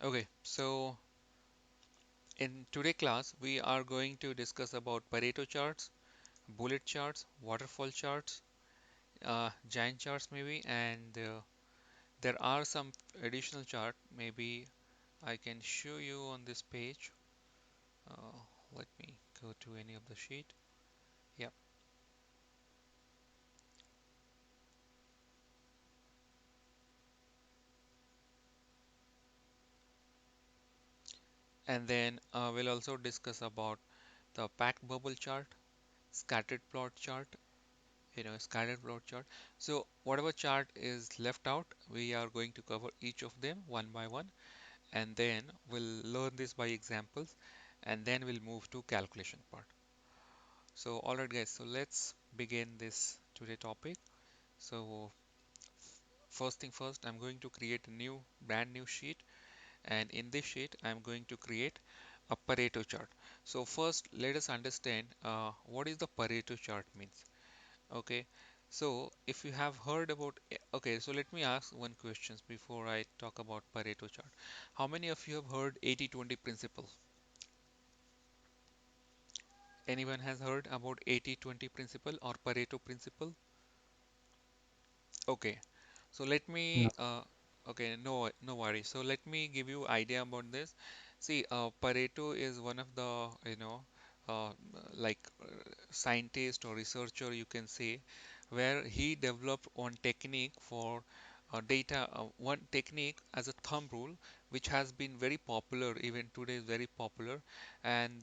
Okay, so in today class we are going to discuss about Pareto charts, bullet charts, waterfall charts, giant charts maybe, and there are some additional chart. Maybe I can show you on this page. Uh, Let me go to any of the sheet. Yeah, and then we'll also discuss about the packed bubble chart, scattered plot chart, scattered plot chart. So whatever chart is left out, we are going to cover each of them one by one, and then we'll learn this by examples, and then we'll move to calculation part. So alright guys, so let's begin this today topic. So first thing first, I'm going to create a new brand new sheet, and in this sheet I'm going to create a Pareto chart. So first let us understand what is the Pareto chart means. Okay, so if you have heard about, okay, so let me ask one question before I talk about Pareto chart. How many of you have heard 80-20 principle? Anyone has heard about 80-20 principle or Pareto principle? Okay, so let Yeah. me, okay, no worry. So let me give you idea about this. See, Pareto is one of the, uh, like scientist or researcher you can say, where he developed one technique for one technique as a thumb rule, which has been very popular, even today is very popular, and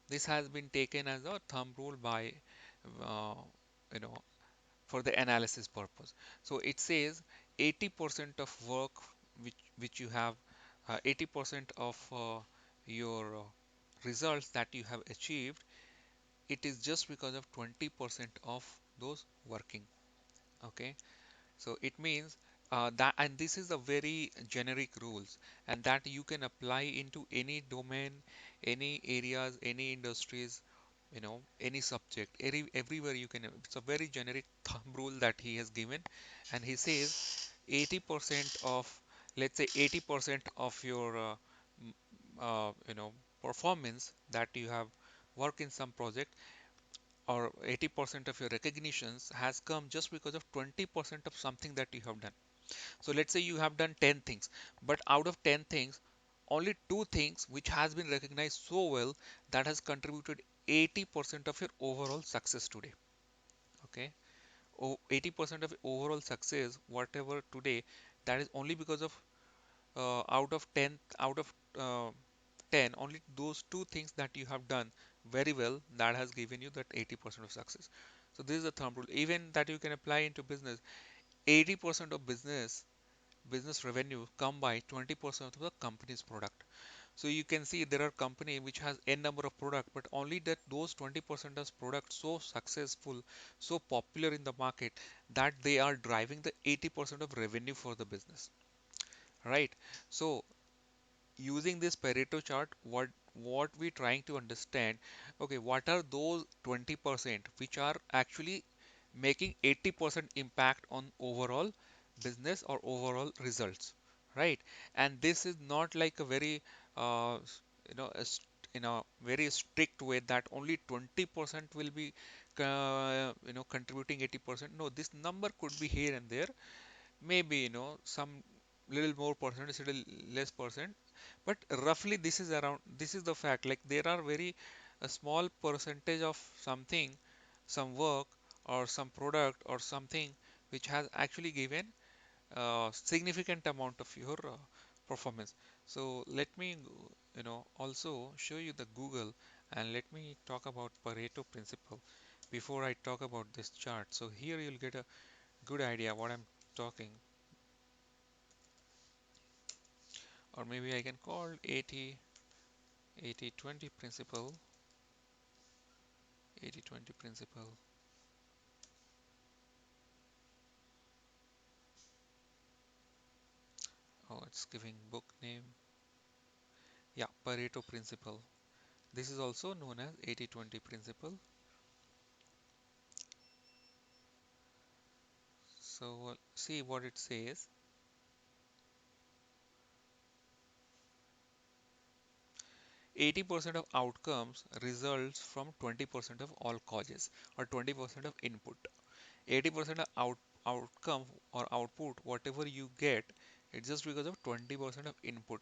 this has been taken as a thumb rule by, uh, you know, for the analysis purpose. So it says 80% of work which you have, 80% of your results that you have achieved, it is just because of 20% of those working. Okay, so it means that, and this is a very generic rules, and that you can apply into any domain, any areas, any industries, any subject, everywhere you can. It's a very generic thumb rule that he has given, and he says 80% of, let's say 80% of your m- performance that you have work in some project, or 80% of your recognitions has come just because of 20% of something that you have done. So let's say you have done 10 things, but out of 10 things, only two things which has been recognized so well, that has contributed 80% of your overall success today. Okay, 80% of overall success, whatever today, that is only because of, out of 10, out of 10, only those two things that you have done very well, that has given you that 80% of success. So this is a thumb rule, even that you can apply into business. 80% of business revenue come by 20% of the company's product. So you can see there are company which has n number of product, but only that those 20% of product so successful, so popular in the market, that they are driving the 80% of revenue for the business, right? So using this Pareto chart, what we trying to understand, okay, what are those 20% which are actually making 80% impact on overall business or overall results, right? And this is not like a very uh, s- you know a, in a very strict way that only 20% will be contributing 80%. No, this number could be here and there, maybe some little more percent, little less percent, but roughly this is the fact, like there are very a small percentage of something, some work or some product or something which has actually given a significant amount of your performance. So let me also show you the Google, and let me talk about Pareto principle before I talk about this chart. So here you'll get a good idea what I'm talking. Or maybe I can call 80-20 principle. 80-20 principle. Oh, it's giving book name. Yeah, Pareto principle. This is also known as 80-20 principle. So see what it says. 80% of outcomes results from 20% of all causes or 20% of input. 80% of outcome or output, whatever you get, it's just because of 20% of input.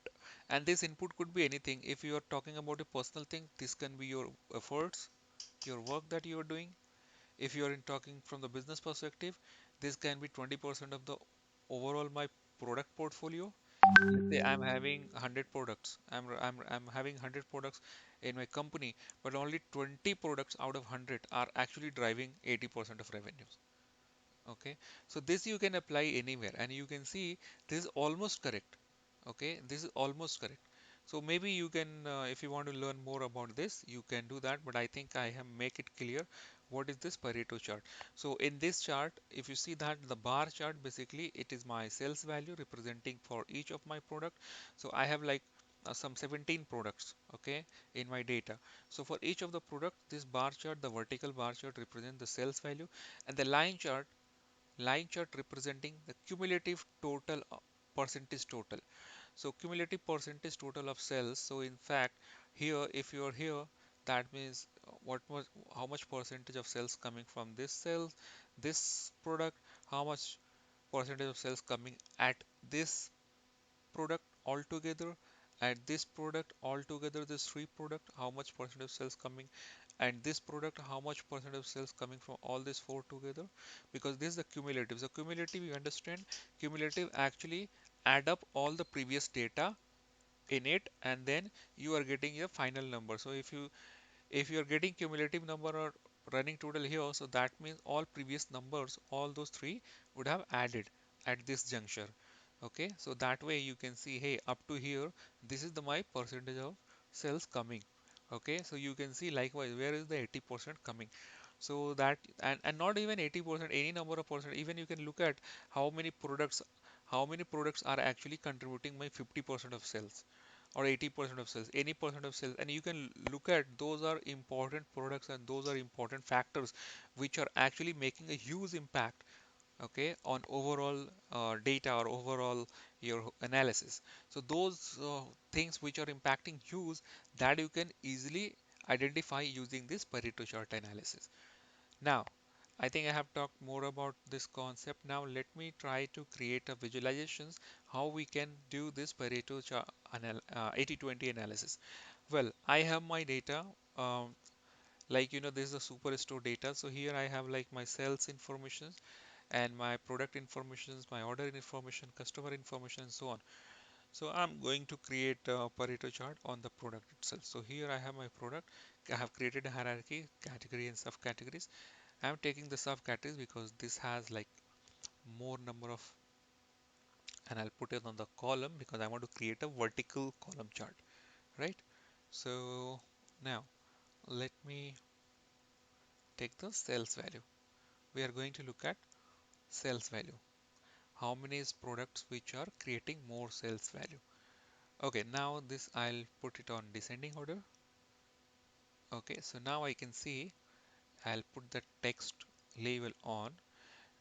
And this input could be anything. If you are talking about a personal thing, this can be your efforts, your work that you are doing. If you are in talking from the business perspective, this can be 20% of the overall my product portfolio. Let's say I'm having 100 products. I'm having 100 products in my company, but only 20 products out of 100 are actually driving 80% of revenues. Okay, so this you can apply anywhere, and you can see this is almost correct. Okay, this is almost correct. So maybe you can, if you want to learn more about this, you can do that. But I think I have make it clear what is this Pareto chart. So in this chart, if you see that the bar chart, basically it is my sales value representing for each of my product. So I have like some 17 products, okay, in my data. So for each of the product, this bar chart, the vertical bar chart represent the sales value, and the line chart representing the cumulative total percentage total. So cumulative percentage total of sales. So in fact, here, if you are here, that means what was how much percentage of sales coming from this sales, this product, how much percentage of sales coming at this product altogether, at this product altogether, this three product, how much percent of sales coming, and this product, how much percent of sales coming from all these four together, because this is the cumulative. So cumulative, you understand, cumulative actually add up all the previous data in it, and then you are getting a final number. So if you are getting cumulative number or running total here, so that means all previous numbers, all those three would have added at this juncture. Okay, so that way you can see, hey, up to here, this is the my percentage of sales coming. Okay, so you can see likewise, where is the 80% coming? So that, and not even 80%, any number of percent, even you can look at how many products, how many products are actually contributing my 50% of sales or 80% of sales, any percent of sales, and you can look at those are important products and those are important factors which are actually making a huge impact, okay, on overall data or overall your analysis. So those things which are impacting huge, that you can easily identify using this Pareto chart analysis. Now, I think I have talked more about this concept. Now let me try to create a visualizations how we can do this Pareto 80-20 analysis. Well, I have my data, like this is a superstore data. So here I have like my sales information and my product information, my order information, customer information, and so on. So I'm going to create a Pareto chart on the product itself. So here I have my product. I have created a hierarchy, category and subcategories. I'm taking the subcategories because this has like more number of, and I'll put it on the column because I want to create a vertical column chart, right? So now let me take the sales value. We are going to look at sales value. How many is products which are creating more sales value? Okay, now this I'll put it on descending order. Okay, so now I can see I'll put the text label on.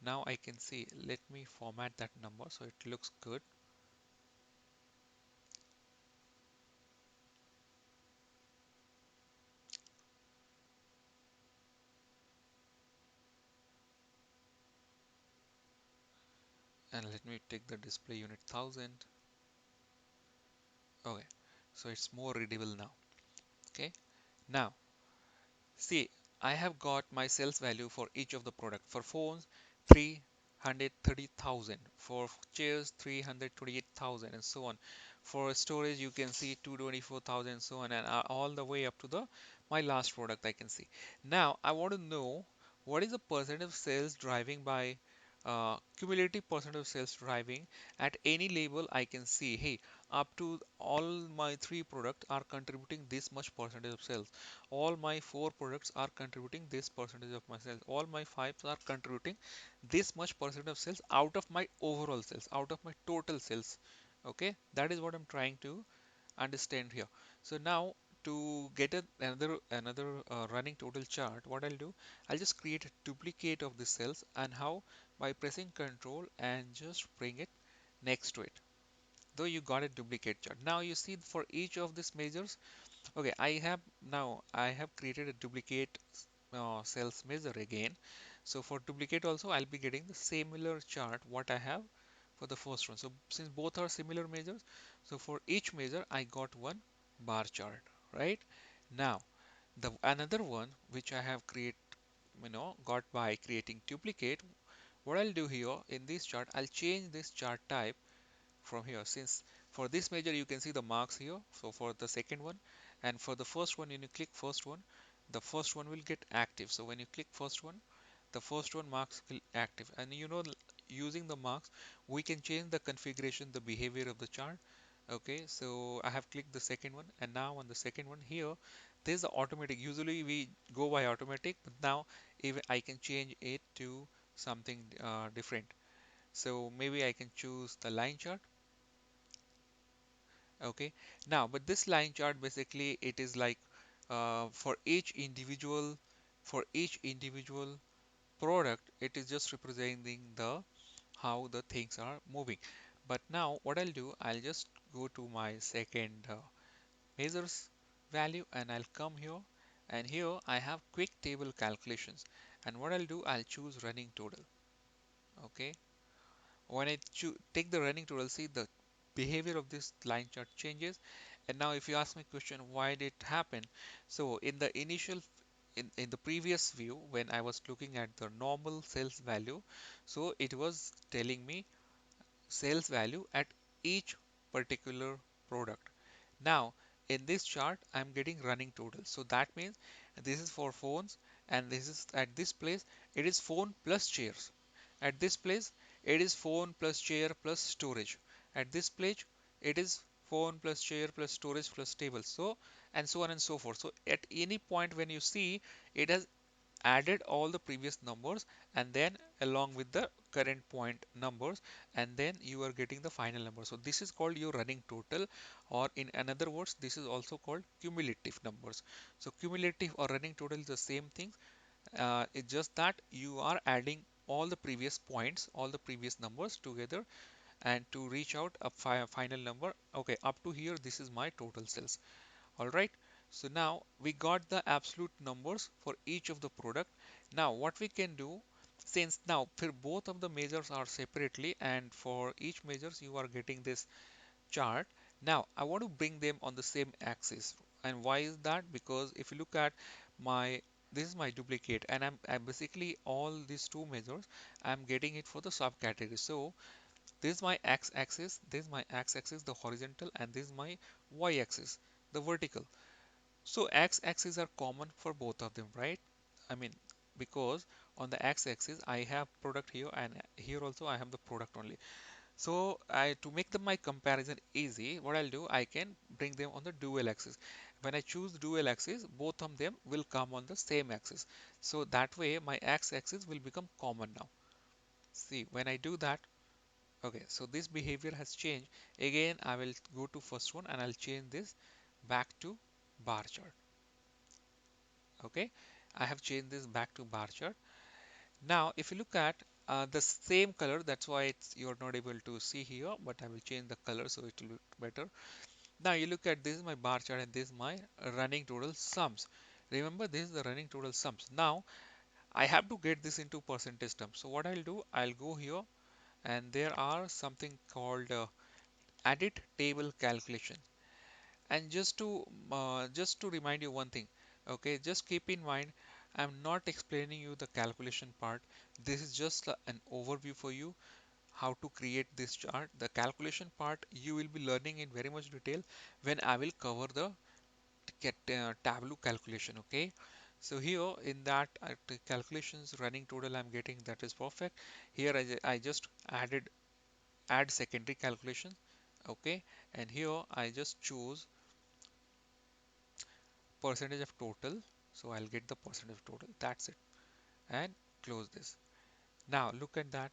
Now I can see, let me format that number so it looks good. And let me take the display unit 1000. Okay, so it's more readable now. Okay, now see, I have got my sales value for each of the product. For phones, 330,000. For chairs, 328,000, and so on. For storage, you can see 224,000, and so on, and all the way up to the my last product I can see. Now I want to know what is the percent of sales driving by cumulative percent of sales driving at any label. I can see, hey, up to all my three products are contributing this much percentage of sales, all my four products are contributing this percentage of my sales, all my five are contributing this much percent of sales out of my overall sales, out of my total sales. Okay, that is what I'm trying to understand here. So now to get another running total chart, what I'll do, I'll just create a duplicate of the cells, and how, by pressing control and just bring it next to it, though you got a duplicate chart. Now you see for each of these measures, Okay, I have created a duplicate sales measure again. So for duplicate also I'll be getting the similar chart what I have for the first one. So since both are similar measures, so for each measure I got one bar chart, right? Now the another one which I have got by creating duplicate, what I'll do here in this chart, I'll change this chart type from here. Since for this measure you can see the marks here, so for the second one, and for the first one when you click first one, the first one will get active. So when you click first one, the first one marks will active, and using the marks we can change the configuration, the behavior of the chart. Okay, so I have clicked the second one, and now on the second one here there's the automatic. Usually we go by automatic, but now even I can change it to something different. So maybe I can choose the line chart. Okay, now but this line chart basically it is like for each individual product, it is just representing the how the things are moving. But now what I'll do, I'll just go to my second measures value, and I'll come here, and here I have quick table calculations, and what I'll do, I'll choose running total. Okay, when I take the running total, see the behavior of this line chart changes. And now if you ask me question why did it happen, so in the initial in the previous view when I was looking at the normal sales value, so it was telling me sales value at each particular product. Now in this chart I'm getting running total, so that means this is for phones, and this is at this place it is phone plus chairs. At this place it is phone plus chair plus storage. At this place it is phone plus chair plus storage plus table. So and so on and so forth. So at any point when you see, it has added all the previous numbers and then along with the current point numbers, and then you are getting the final number. So this is called your running total, or in another words this is also called cumulative numbers. So cumulative or running total is the same thing. It's just that you are adding all the previous points, all the previous numbers together, and to reach out a final number. Okay, up to here this is my total sales. All right, so now we got the absolute numbers for each of the product. Now what we can do, since now for both of the measures are separately and for each measures you are getting this chart, now I want to bring them on the same axis. And why is that? Because if you look at my this is my duplicate, and I'm basically all these two measures I'm getting it for the subcategory. So this is my x-axis, this is my x-axis, the horizontal, and this is my y-axis, the vertical. So x-axis are common for both of them, right? I mean, because on the x-axis I have product here, and here also I have the product only. So I to make my comparison easy, what I'll do, I can bring them on the dual axis. When I choose dual axis, both of them will come on the same axis. So that way my x-axis will become common now. See, when I do that, okay, so this behavior has changed. Again, I will go to first one and I'll change this back to bar chart. Okay, I have changed this back to bar chart. Now if you look at the same color, that's why you're not able to see here, but I will change the color so it will look better. Now you look at, this is my bar chart and this is my running total sums. Remember, this is the running total sums. Now I have to get this into percentage terms. So what I'll do, I'll go here, and there are something called edit table calculation. And just to remind you one thing, okay, just keep in mind, I'm not explaining you the calculation part. This is just an overview for you how to create this chart. The calculation part you will be learning in very much detail when I will cover the Tableau calculation. Okay, so here in that the calculations running total I'm getting, that is perfect. Here I just add secondary calculation. Okay, and here I just choose percentage of total, so I'll get the percentage of total, that's it, and close this. Now look at that.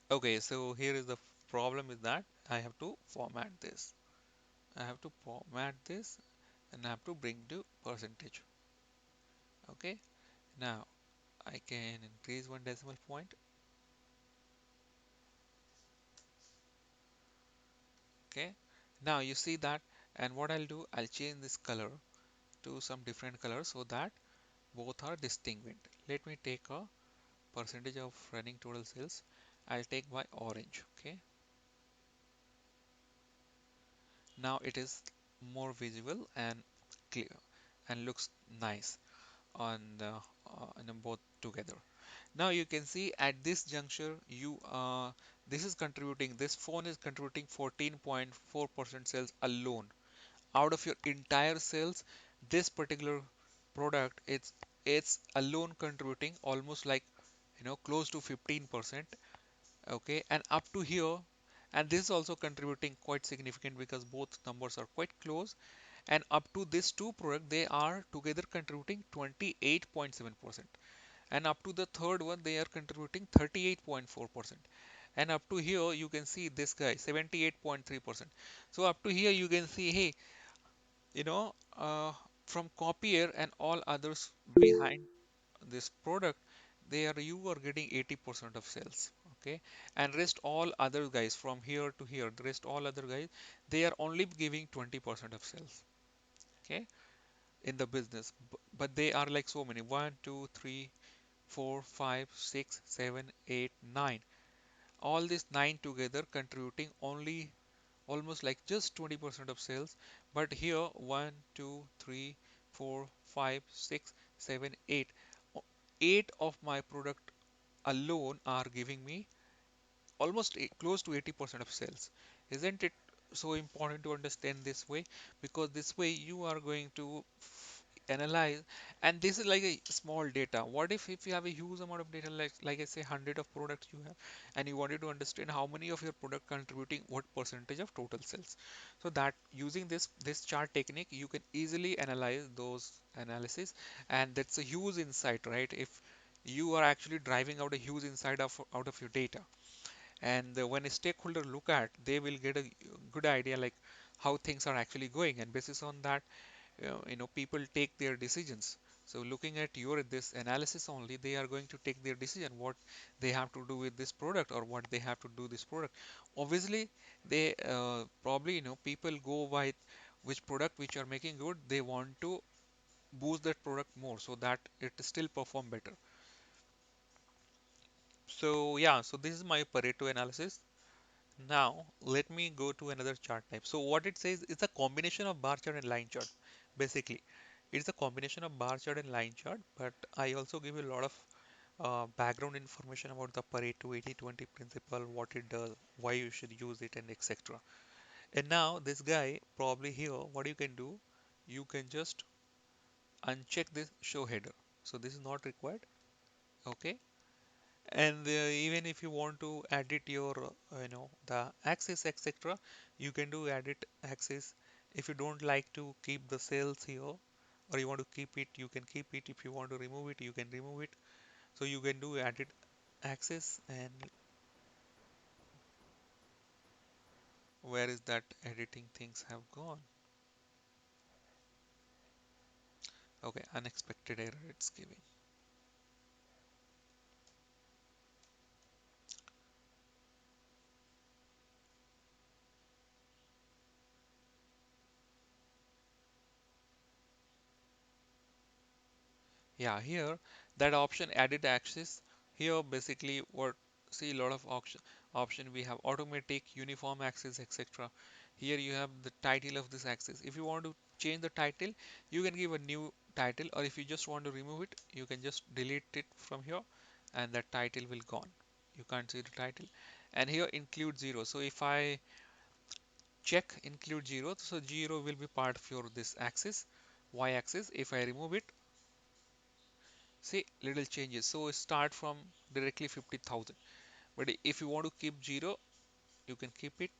Okay, so here is the problem is that I have to format this. I have to format this, and I have to bring to percentage. Okay, now I can increase one decimal point. Okay, now you see that And what I'll do, I'll change this color to some different color so that both are distinct. Let me take a percentage of running total sales. I'll take my orange. Okay, now it is more visible and clear and looks nice on both together. Now you can see at this juncture, this is contributing, this phone is contributing 14.4% sales alone. Out of your entire sales, this particular product, it's alone contributing almost like, close to 15%. Okay, and up to here, and this is also contributing quite significant because both numbers are quite close, and up to this two product, they are together contributing 28.7%, and up to the third one they are contributing 38.4%, and up to here you can see this guy 78.3%. So up to here you can see, hey, you know uh, from copier and all others behind this product, you are getting 80% of sales. Okay, and rest all other guys from here to here, the rest all other guys, they are only giving 20% of sales. Okay, in the business, but they are like so many, 1 2 3 4 5 6 7 8 9, all these 9 together contributing only almost like just 20% of sales. But here 1 2 3 4 5 6 7 8, 8 of my product alone are giving me almost close to 80% of sales. Isn't it so important to understand this way? Because this way you are going to analyze, and this is like a small data. What if you have a huge amount of data, like I say 100 of products you have, and you wanted to understand how many of your product contributing what percentage of total sales. So that using this chart technique, you can easily analyze those analysis, and that's a huge insight, right? If you are actually driving out a huge insight of out of your data, and when a stakeholder look at, they will get a good idea like how things are actually going, and basis on that, people take their decisions. So looking at your this analysis only, they are going to take their decision what they have to do with this product or what they have to do this product. Obviously they probably, people go by which product which are making good, they want to boost that product more so that it still perform better. So yeah, so this is my Pareto analysis. Now, let me go to another chart type. So what it says is a combination of bar chart and line chart. Basically, it's a combination of bar chart and line chart, but I also give you a lot of background information about the Pareto 80-20 principle, what it does, why you should use it, and etc. And now this guy, probably here, what you can do, you can just uncheck this show header. So this is not required. Okay, and even if you want to edit your the axis etc, you can do edit axis. If you don't like to keep the cells here, or you want to keep it, you can keep it. If you want to remove it, you can remove it. So you can do edit axis. And where is that editing things have gone? Okay, unexpected error it's giving. Yeah, here that option added axis. Here basically what, see a lot of option we have automatic, uniform axis, etc. Here you have the title of this axis. If you want to change the title, you can give a new title, or if you just want to remove it, you can just delete it from here, and that title will gone. You can't see the title. And here include zero. So if I check include zero, so zero will be part of your this axis, y axis. If I remove it, see little changes, so start from directly 50,000, but if you want to keep zero, you can keep it.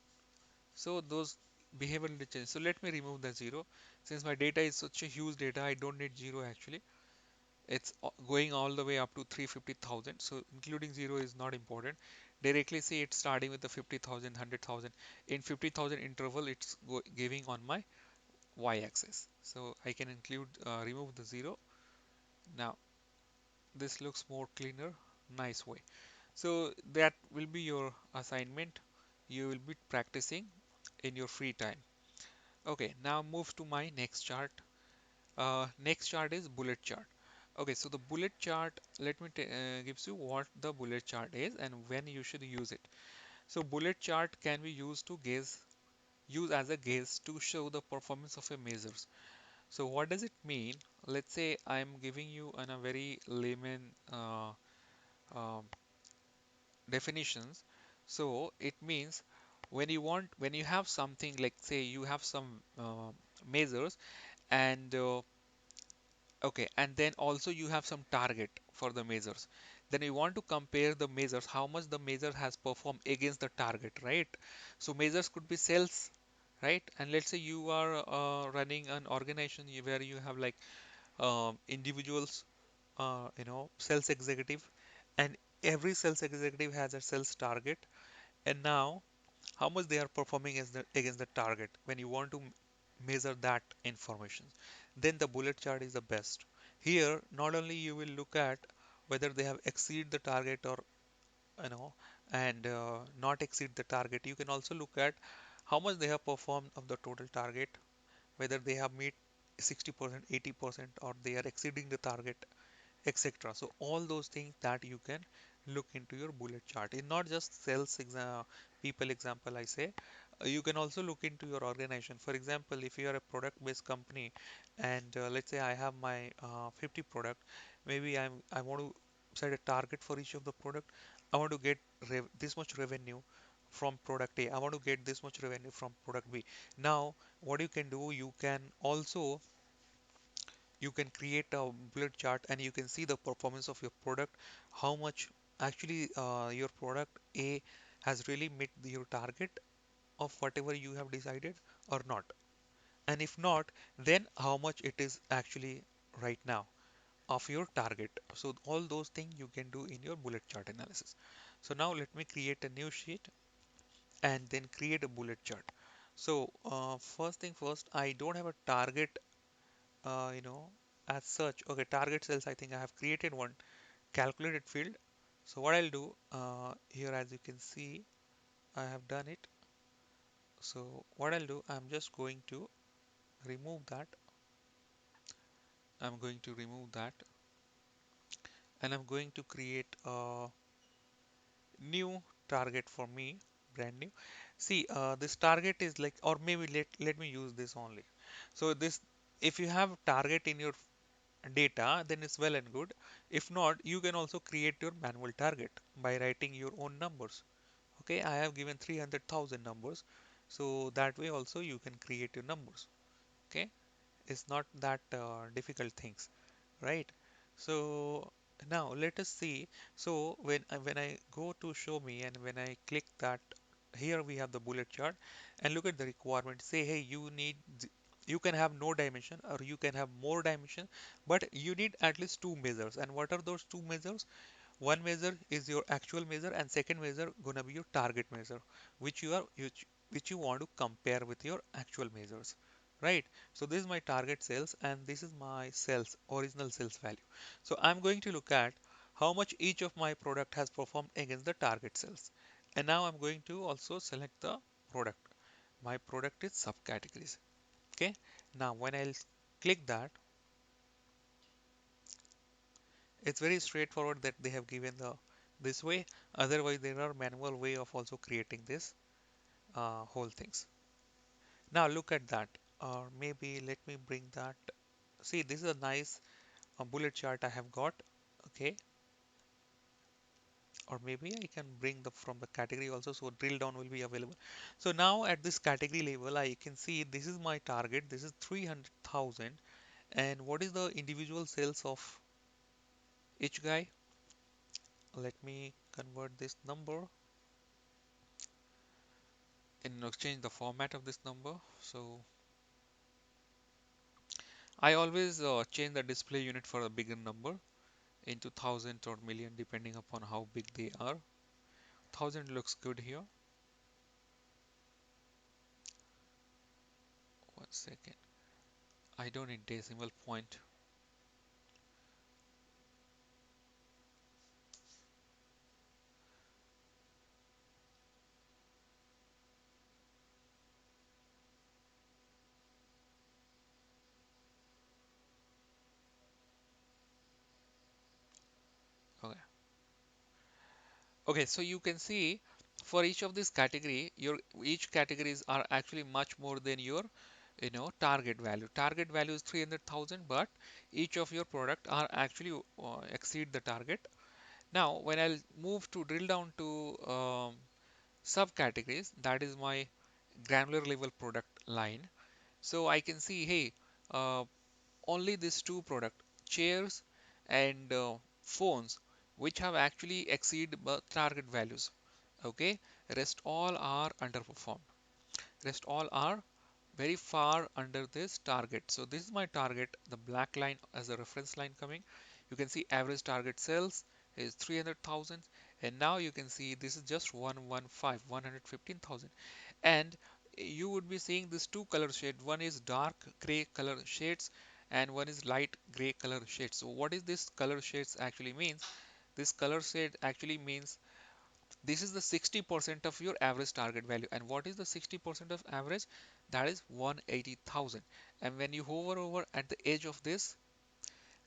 So those behavioral change. So let me remove the zero. Since my data is such a huge data, I don't need zero actually. It's going all the way up to 350,000, so including zero is not important. Directly see it's starting with the 50,000, 100,000. In 50,000 interval, it's giving on my y-axis, so I can include remove the zero. Now this looks more cleaner, nice way. So that will be your assignment. You will be practicing in your free time. Okay, now move to my next chart. Next chart is bullet chart. Okay, so the bullet chart, let me gives you what the bullet chart is and when you should use it. So bullet chart can be used to use as a gauge to show the performance of a measures. So what does it mean? Let's say I'm giving you in a very layman um, definitions. So it means when you have something like say you have some measures and okay, and then also you have some target for the measures. Then you want to compare the measures, how much the measure has performed against the target, right? So measures could be sales, right? And let's say you are running an organization where you have like individuals, sales executive, and every sales executive has a sales target. And now how much they are performing against the target when you want to measure that information, then the bullet chart is the best. Here not only you will look at whether they have exceed the target or you know and not exceed the target, you can also look at how much they have performed of the total target, whether they have meet 60%, 80%, or they are exceeding the target, etc. So all those things that you can look into your bullet chart. It's not just people example I say. You can also look into your organization. For example, if you are a product based company and let's say I have my 50 product, maybe I want to set a target for each of the product. I want to get this much revenue from product A. I want to get this much revenue from product B. Now, what you can do, you can create a bullet chart and you can see the performance of your product, how much actually your product A has really met your target of whatever you have decided or not. And if not, then how much it is actually right now of your target. So all those things you can do in your bullet chart analysis. So now let me create a new sheet and then create a bullet chart. So first thing first, I don't have a target uh, you know, as such. Okay, target cells, I think I have created one calculated field. So what I'll do here, as you can see, I have done it. So what I'll do, I'm just going to remove that. I'm going to remove that and I'm going to create a new target for me, brand new. See, this target is like, or maybe let me use this only. So this, if you have target in your data, then it's well and good. If not, you can also create your manual target by writing your own numbers. Okay, I have given 300,000 numbers, so that way also you can create your numbers. Okay, it's not that difficult things, right? So now let us see. So when I go to show me and when I click that, here we have the bullet chart and look at the requirement. Say, hey, you can have no dimension or you can have more dimension, but you need at least two measures. And what are those two measures? One measure is your actual measure and second measure gonna be your target measure, which you want to compare with your actual measures, right? So this is my target sales and this is my sales original sales value. So I'm going to look at how much each of my product has performed against the target sales. And now I'm going to also select the product. My product is subcategories. Okay. Now when I'll click that, it's very straightforward that they have given the this way. Otherwise, there are manual way of also creating this whole things. Now look at that. Or maybe let me bring that. See, this is a nice bullet chart I have got. Okay. Or maybe I can bring the from the category also, so drill down will be available. So now at this category level, I can see this is my target. This is 300,000. And what is the individual sales of each guy? Let me convert this number and change the format of this number. So I always change the display unit for a bigger number into thousand or million depending upon how big they are. Thousand looks good here. One second. I don't need decimal point. Okay, so you can see for each of this category, your each categories are actually much more than your target value. Target value is 300,000, but each of your product are actually exceed the target. Now, when I'll move to drill down to subcategories, that is my granular level product line. So I can see, hey, uh, only these two product, chairs and phones, which have actually exceed target values. Okay, rest all are underperformed. Rest all are very far under this target. So this is my target, the black line as a reference line coming. You can see average target sales is 300,000, and now you can see this is just 115,000, and you would be seeing these two color shade. One is dark gray color shades and one is light gray color shades. So what is this color shades actually means? This color shade actually means this is the 60% of your average target value. And what is the 60% of average? That is 180,000. And when you hover over at the edge of this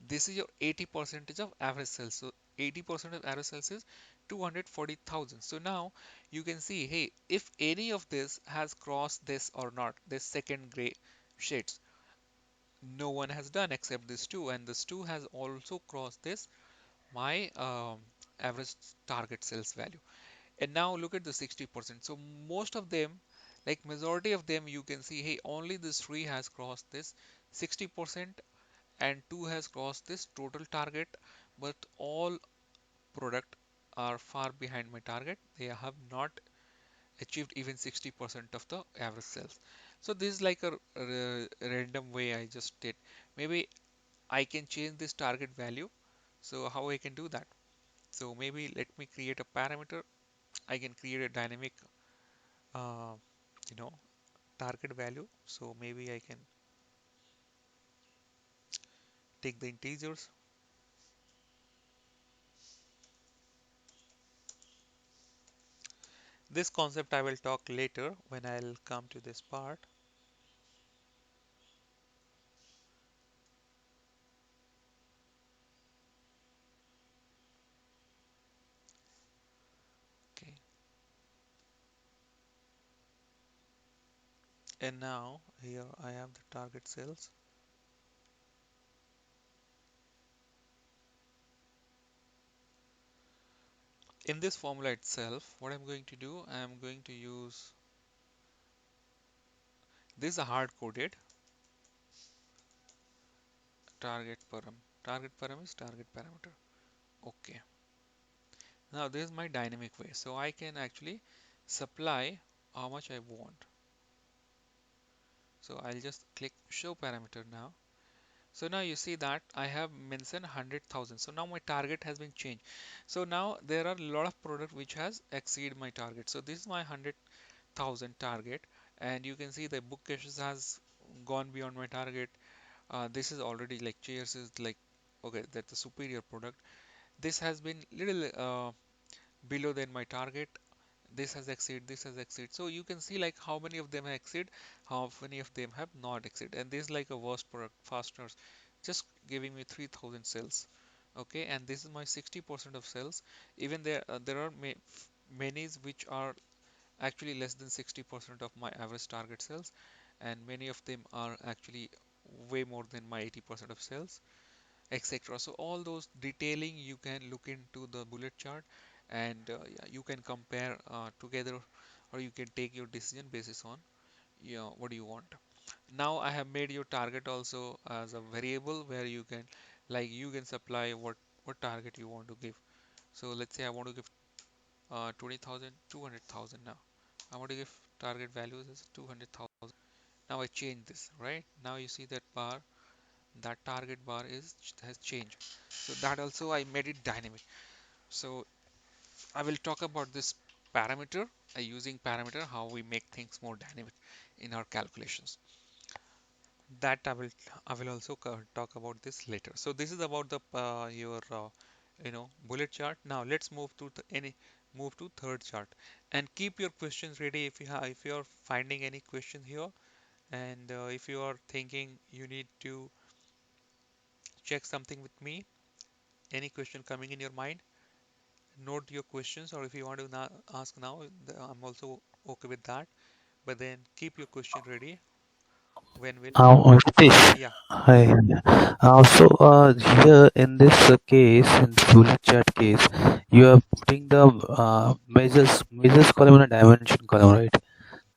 is your 80% of average sales. So 80% of average sales is 240,000. So now you can see, hey, if any of this has crossed this or not, this second gray shades, no one has done except this two, and this two has also crossed this my average target sales value. And now look at the 60%. So most of them, like majority of them, you can see, hey, only this three has crossed this 60% and two has crossed this total target, but all product are far behind my target. They have not achieved even 60% of the average sales. So this is like a random way I just did. Maybe I can change this target value. So how I can do that? So maybe let me create a parameter. I can create a dynamic, uh, you know, target value. So maybe I can take the integers. This concept I will talk later when I'll come to this part. Okay. And now here I have the target sales. In this formula itself, what I'm going to do, I'm going to use this is a hard coded target param. Target param is target parameter. Okay. Now this is my dynamic way. So I can actually supply how much I want. So I'll just click show parameter now. So now you see that I have mentioned 100,000. So now my target has been changed. So now there are a lot of product which has exceed my target. So this is my 100,000 target, and you can see the bookcases has gone beyond my target. This is already like chairs is like okay, that's a superior product. This has been little below than my target. This has exceed. So you can see like how many of them have exceed, how many of them have not exceed. And this is like a worst product, fasteners, just giving me 3,000 sales. Okay, and this is my 60% of sales. Even there are many which are actually less than 60% of my average target sales, and many of them are actually way more than my 80% of sales, etc. So all those detailing you can look into the bullet chart, and yeah, you can compare together, or you can take your decision basis on what do you want. Now I have made your target also as a variable where you can like you can supply what target you want to give. So let's say I want to give 20,000, 200,000 now. I want to give target values is 200,000. Now I change this, right? Now you see that bar, that target bar is has changed. So that also I made it dynamic. So I will talk about this parameter, using parameter, how we make things more dynamic in our calculations. That I will also talk about this later. So this is about the your bullet chart. Now let's move to move to third chart, and keep your questions ready if you are finding any question here, and if you are thinking you need to check something with me, any question coming in your mind, note your questions, or if you want to ask now, I'm also okay with that. But then keep your question ready. When will? Ritesh, Yeah, hi. Here in this case, in this bullet chart case, you are putting the measures column and a dimension column, right?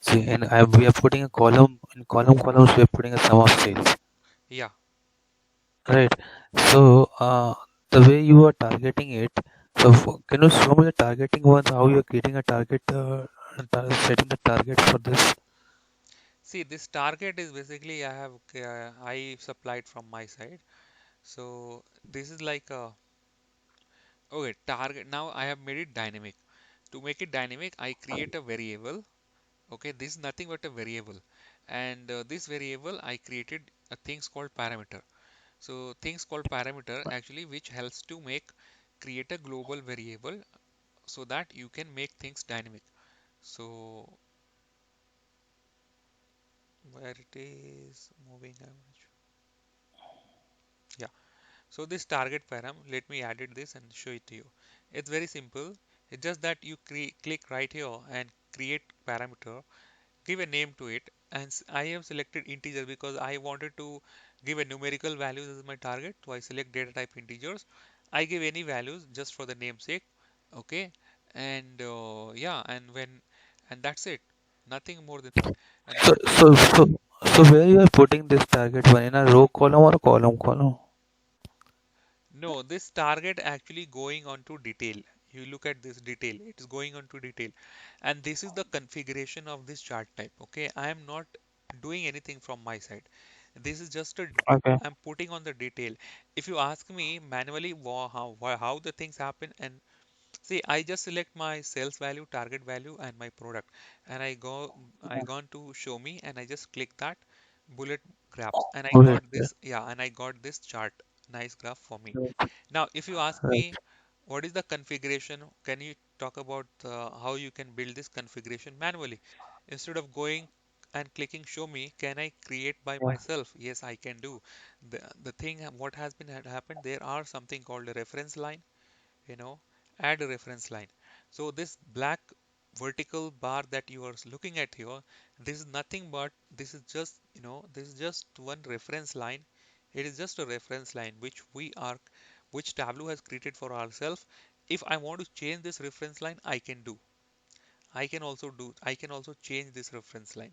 See, and we are putting a column in columns. We are putting a sum of sales, yeah. right? So the way you are targeting it. So can you show me the targeting ones? How you are creating a target, setting the target for this? See, this target is basically I supplied from my side. So this is like a okay target. Now I have made it dynamic. To make it dynamic, I create a variable. Okay, this is nothing but a variable, and this variable I created a things called parameter. So things called parameter actually which helps to make create a global variable so that you can make things dynamic. So where it is moving average. Yeah. So this target param, let me add it this and show it to you. It's very simple. It's just that you click right here and create parameter, give a name to it, and I have selected integer because I wanted to give a numerical values as my target. So I select data type integers. I give any values just for the namesake. Okay. And yeah, and that's it. Nothing more than that. And So what so so so where you are putting this target one in a row column or a column? No, this target actually going on to detail. You look at this detail, it is going on to detail. And this is the configuration of this chart type. Okay, I am not doing anything from my side. This is just a Okay. I'm putting on the detail. If you ask me manually how the things happen, and see, I just select my sales value, target value, and my product, and I gone to show me, and I just click that bullet graphs, and I Bullet. got this, yeah, and I got this chart, nice graph for me. Right. Now, if you ask Right. me what is the configuration, can you talk about how you can build this configuration manually? Instead of going and clicking show me, can I create by Yeah. myself? Yes, I can do. The thing what has been had happened, there are something called a reference line, you know, add a reference line. So this black vertical bar that you are looking at here, this is nothing but this is just, this is just one reference line. It is just a reference line which Tableau has created for ourselves. If I want to change this reference line, I can do. I can also change this reference line.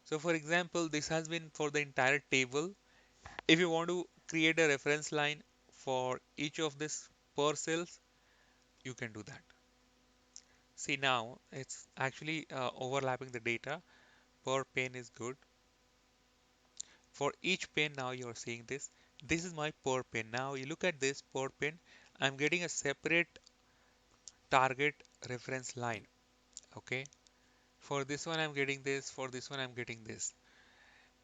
So for example, this has been for the entire table. If you want to create a reference line for each of this per cells, you can do that. See now it's actually overlapping the data. Per pane is good. For each pane now you're seeing this. This is my per pane. Now you look at this per pane. I'm getting a separate target reference line. Okay. For this one I'm getting this. For this one I'm getting this.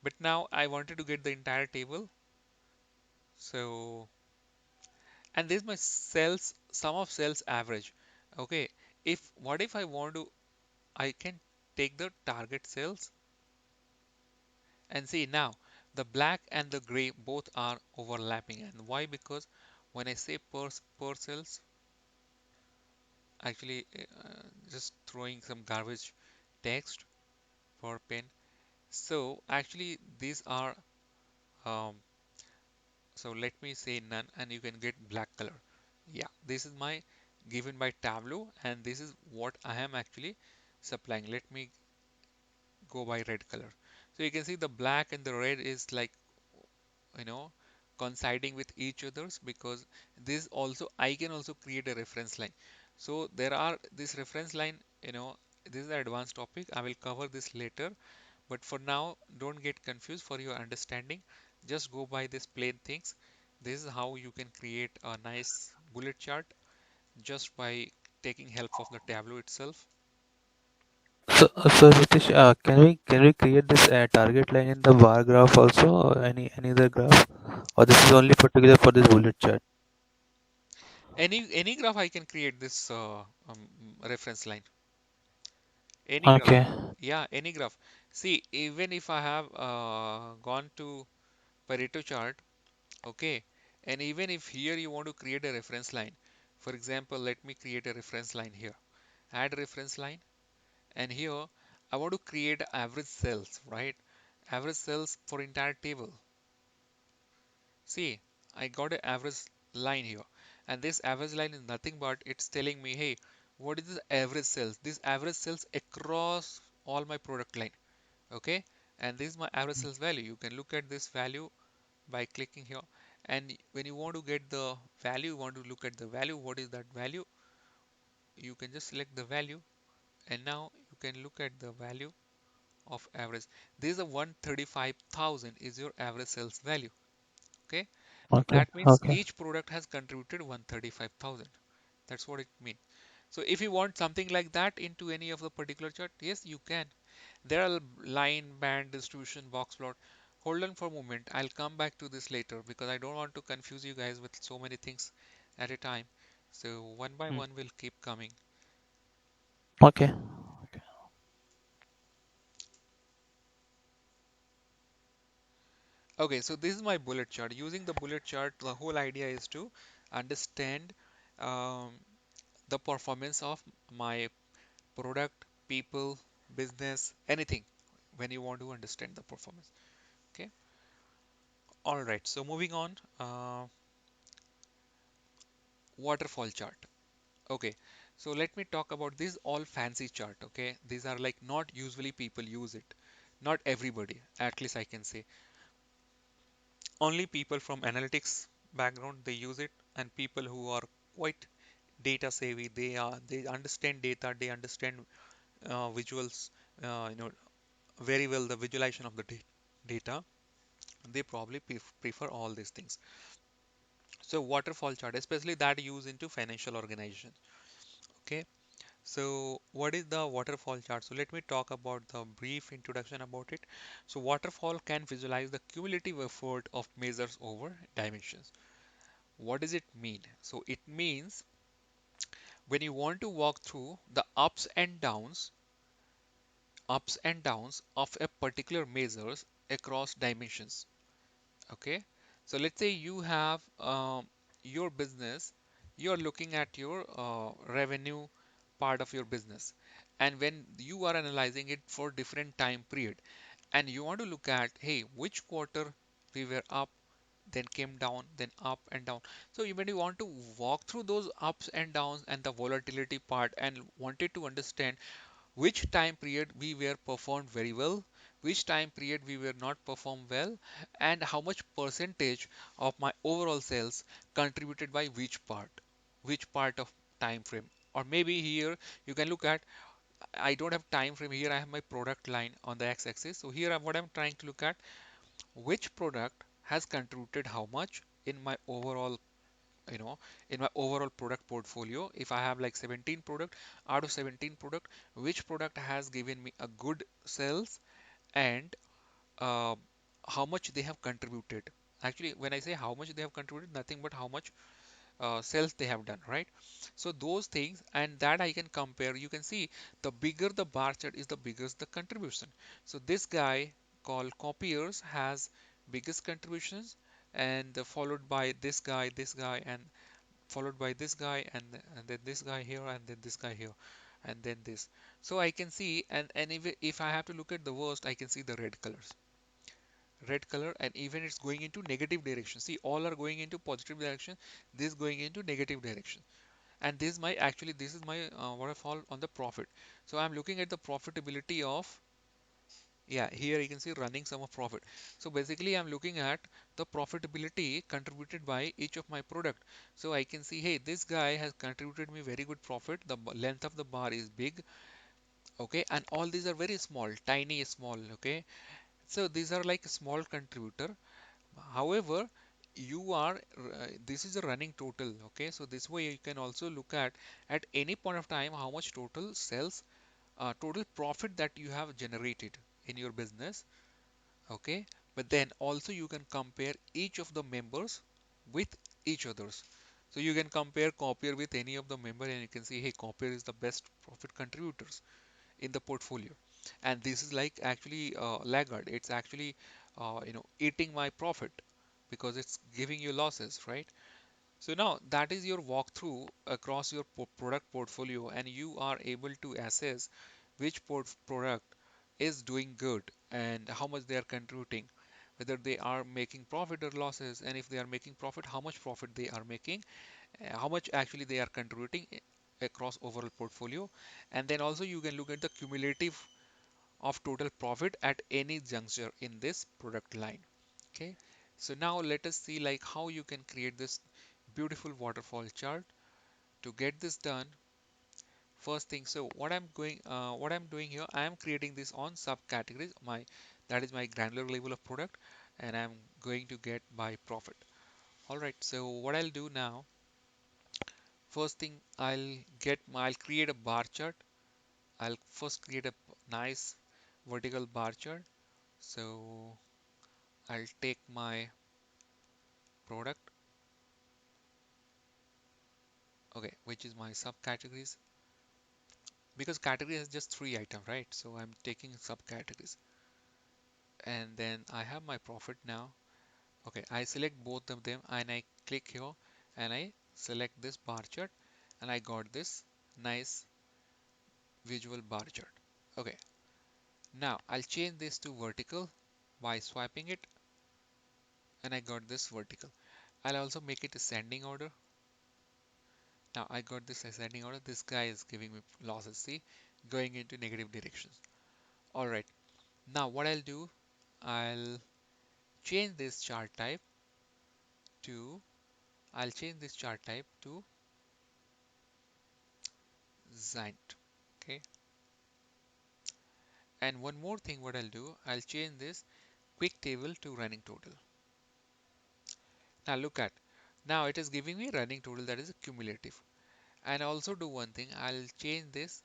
But now I wanted to get the entire table. So and this is my cells sum of cells average. Okay. If what if I want to I can take the target cells. And see now, the black and the gray both are overlapping. And why? Because when I say per cells, actually just throwing some garbage text for pen. So actually these are, um, so let me say none and you can get black color. Yeah, this is my given by Tableau and this is what I am actually supplying. Let me go by red color. So you can see the black and the red is like you know coinciding with each others because this also I can also create a reference line. So there are this reference line, this is an advanced topic. I will cover this later, but for now don't get confused. For your understanding, just go by this plain things. This is how you can create a nice bullet chart just by taking help of the Tableau itself. So Ritesh, can we create this target line in the bar graph also, or any other graph, or this is only particular for this bullet chart? Any graph I can create this reference line. Any graph. Okay. Yeah, any graph. See, even if I have gone to Pareto chart, okay, and even if here you want to create a reference line, For example, let me create a reference line here. Add reference line, and here I want to create average cells, right? Average cells for entire table. See, I got an average line here, and this average line is nothing but it's telling me, hey, what is this average sales? This average sales across all my product line, okay? And this is my average sales value. You can look at this value by clicking here, and when you want to get the value, you want to look at the value. What is that value? You can just select the value, and now you can look at the value of average. This is a 135,000 is your average sales value, okay? Okay. That means Okay. each product has contributed 135,000. That's what it means. So if you want something like that into any of the particular chart, yes, you can. There are line, band, distribution, box plot. Hold on for a moment. I'll come back to this later because I don't want to confuse you guys with so many things at a time. So one by Hmm. one will keep coming. Okay. Okay, so this is my bullet chart. Using the bullet chart, the whole idea is to understand um, the performance of my product, people, business, anything when you want to understand the performance. Okay. All right. So moving on, waterfall chart. Okay. So let me talk about this all fancy chart. Okay. These are like not usually people use it. Not everybody, at least I can say. Only people from analytics background they use it, and people who are quite data savvy. They understand data. They understand visuals. You know very well the visualization of the data. They probably prefer all these things. So waterfall chart, especially that used into financial organization. Okay. So what is the waterfall chart? So let me talk about the brief introduction about it. So waterfall can visualize the cumulative effort of measures over dimensions. What does it mean? So it means when you want to walk through the ups and downs of a particular measures across dimensions. Okay, so let's say you have your business, you're looking at your revenue part of your business, and when you are analyzing it for different time period, and you want to look at, hey, which quarter we were up, then came down, then up and down. So when you want to walk through those ups and downs and the volatility part and wanted to understand which time period we were performed very well, which time period we were not performed well, and how much percentage of my overall sales contributed by which part of time frame. Or maybe here you can look at, I don't have time frame here, I have my product line on the x-axis. So here what I'm trying to look at, which product has contributed how much in my overall, you know in my overall product portfolio. If I have like 17 product, out of 17 product, which product has given me a good sales, and uh, how much they have contributed. Actually, when I say how much they have contributed, nothing but how much sales they have done, right? So those things, and that I can compare. You can see the bigger the bar chart is, the bigger the contribution. So this guy called copiers has biggest contributions, and followed by this guy, and followed by this guy, and then this guy here, and then this guy here, and then this. So I can see, and if I have to look at the worst, I can see the red color, and even it's going into negative direction. See, all are going into positive direction, this going into negative direction. And this is my, actually this is my waterfall on the profit. So I'm looking at the profitability of, yeah, here you can see running sum of profit. So basically I'm looking at the profitability contributed by each of my product. So I can see, hey, this guy has contributed me very good profit. The length of the bar is big, okay, and all these are very small, tiny small, okay. So these are like small contributor. However, you are this is a running total, okay. So this way you can also look at any point of time how much total sales, total profit that you have generated in your business, okay. But then also you can compare each of the members with each others. So you can compare copier with any of the member, and you can see, hey, copier is the best profit contributors in the portfolio, and this is like actually laggard. It's actually eating my profit because it's giving you losses, right? So now that is your walkthrough across your product portfolio, and you are able to assess which product is doing good and how much they are contributing, whether they are making profit or losses, and if they are making profit, how much profit they are making, how much actually they are contributing across overall portfolio. And then also you can look at the cumulative of total profit at any juncture in this product line. Okay, so now let us see like how you can create this beautiful waterfall chart. To get this done, first thing, so what I'm doing here, I am creating this on subcategories. My That is my granular level of product, and I'm going to get by profit. All right, so what I'll do now, first thing, I'll create a bar chart. I'll first create a nice vertical bar chart. So I'll take my product, okay, which is my subcategories, because category has just three items, right? So I'm taking subcategories, and then I have my profit now. Okay, I select both of them and I click here and I select this bar chart, and I got this nice visual bar chart. Okay, now I'll change this to vertical by swiping it, and I got this vertical. I'll also make it ascending order. Now I got this ascending order. This guy is giving me losses, see, going into negative directions. All right, now what I'll do, I'll change this chart type to, I'll change this chart type to Zint. Okay, and one more thing, what I'll do, I'll change this quick table to running total. Now look at, now it is giving me running total, that is a cumulative. And also do one thing, I'll change this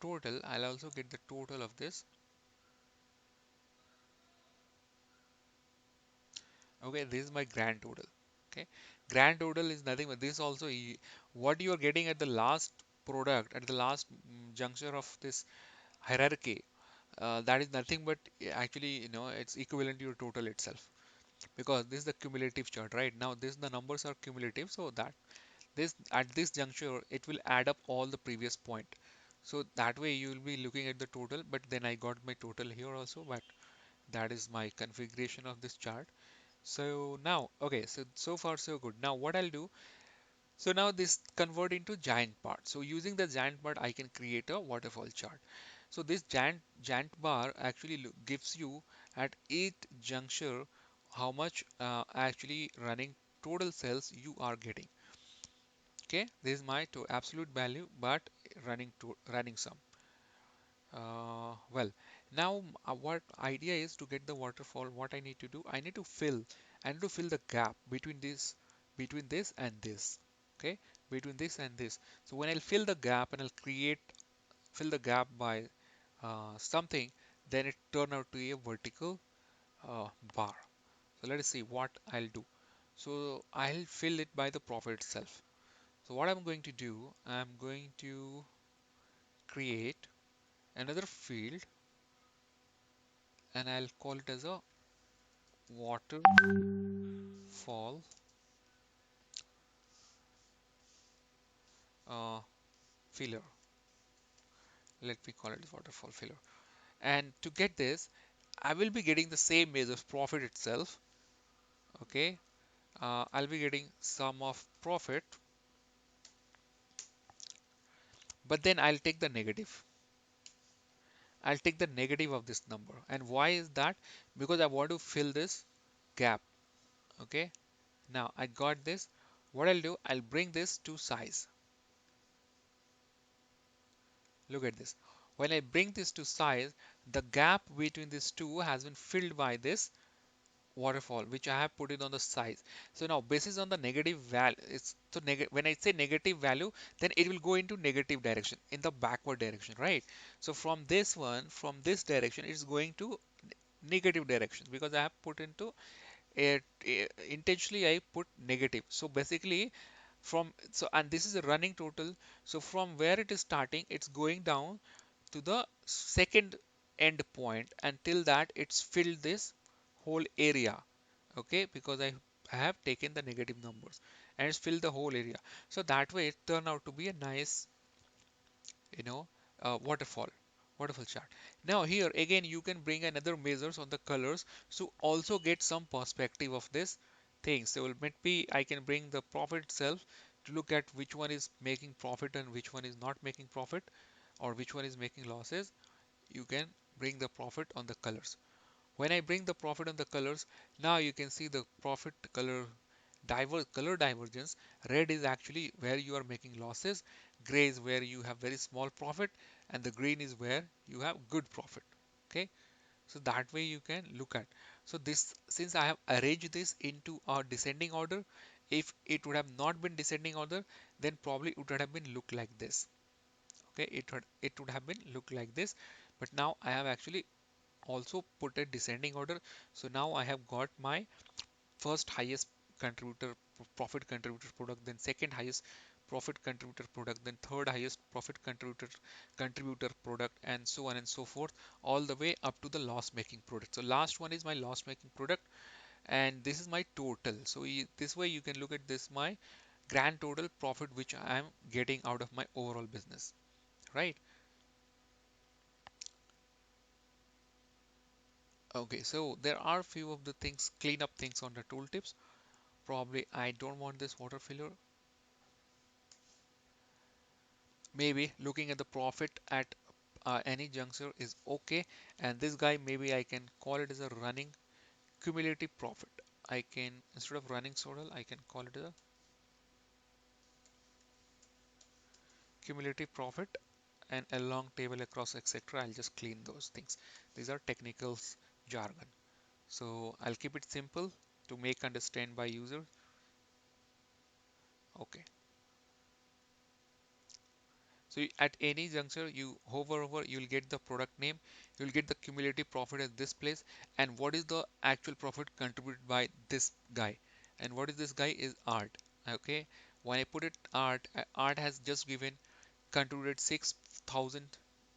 total. I'll also get the total of this. Okay, this is my grand total. Okay, grand total is nothing but this also what you are getting at the last product, at the last juncture of this hierarchy. That is nothing but actually, it's equivalent to your total itself, because this is the cumulative chart, right? Now this, the numbers are cumulative, so that this, at this juncture, it will add up all the previous point. So that way you will be looking at the total, but then I got my total here also, but that is my configuration of this chart. So now, okay, so far so good. Now what I'll do, so now this convert into giant part. So using the giant part, I can create a waterfall chart. So this giant bar actually gives you at each juncture how much actually running total cells you are getting. Okay, this is my to absolute value, but running sum. Well, now what idea is to get the waterfall. What I need to do, I need to fill the gap between this and this. Okay, between this and this. So when I'll fill the gap and I'll fill the gap by something, then it turn out to a vertical bar. So let us see what I'll do. So I'll fill it by the profit itself. So what I'm going to do, I'm going to create another field, and I'll call it as a waterfall uh, filler. Let me call it waterfall filler. And to get this, I will be getting the same measure of profit itself. Okay, I'll be getting sum of profit, but then I'll take the negative. I'll take the negative of this number. And why is that? Because I want to fill this gap. Okay, now I got this. What I'll do, I'll bring this to size. Look at this. When I bring this to size, the gap between these two has been filled by this waterfall, which I have put it on the size. So now basis on the negative value, when I say negative value, then it will go into negative direction, in the backward direction, right? So from this direction, it's going to negative direction, because I have put into intentionally I put negative. So basically and this is a running total. So from where it is starting, it's going down to the second end point until that it's filled this whole area. Okay, because I I have taken the negative numbers and it's filled the whole area. So that way it turned out to be a nice, you know, waterfall, waterfall chart. Now here again you can bring another measures on the colors to also get some perspective of this thing. So maybe I can bring the profit itself to look at which one is making profit and which one is not making profit, or which one is making losses. You can bring the profit on the colors. When I bring the profit on the colors, now you can see the profit color divergence. Red is actually where you are making losses, gray is where you have very small profit, and the green is where you have good profit. Okay, so that way you can look at. So this, since I have arranged this into a descending order, if it would have not been descending order, then probably it would have been look like this. Okay, it would have been look like this, but now I have actually also put a descending order. So now I have got my first highest contributor profit contributor product, then second highest profit contributor product, then third highest profit contributor product, and so on and so forth, all the way up to the loss making product. So last one is my loss making product, and this is my total. So this way you can look at this, my grand total profit which I am getting out of my overall business, right? Okay, so there are few of the things, clean up things on the tooltips. Probably I don't want this water filler. Maybe looking at the profit at any juncture is okay. And this guy, maybe I can call it as a running cumulative profit. I can, instead of running total, I can call it as a cumulative profit, and a long table across, etc. I'll just clean those things. These are technicals jargon. So I'll keep it simple to make understand by user. Okay. So at any juncture, you hover over, you'll get the product name, you'll get the cumulative profit at this place, and what is the actual profit contributed by this guy. And what is this guy is art. Okay, when I put it art, art has just given contributed 6,000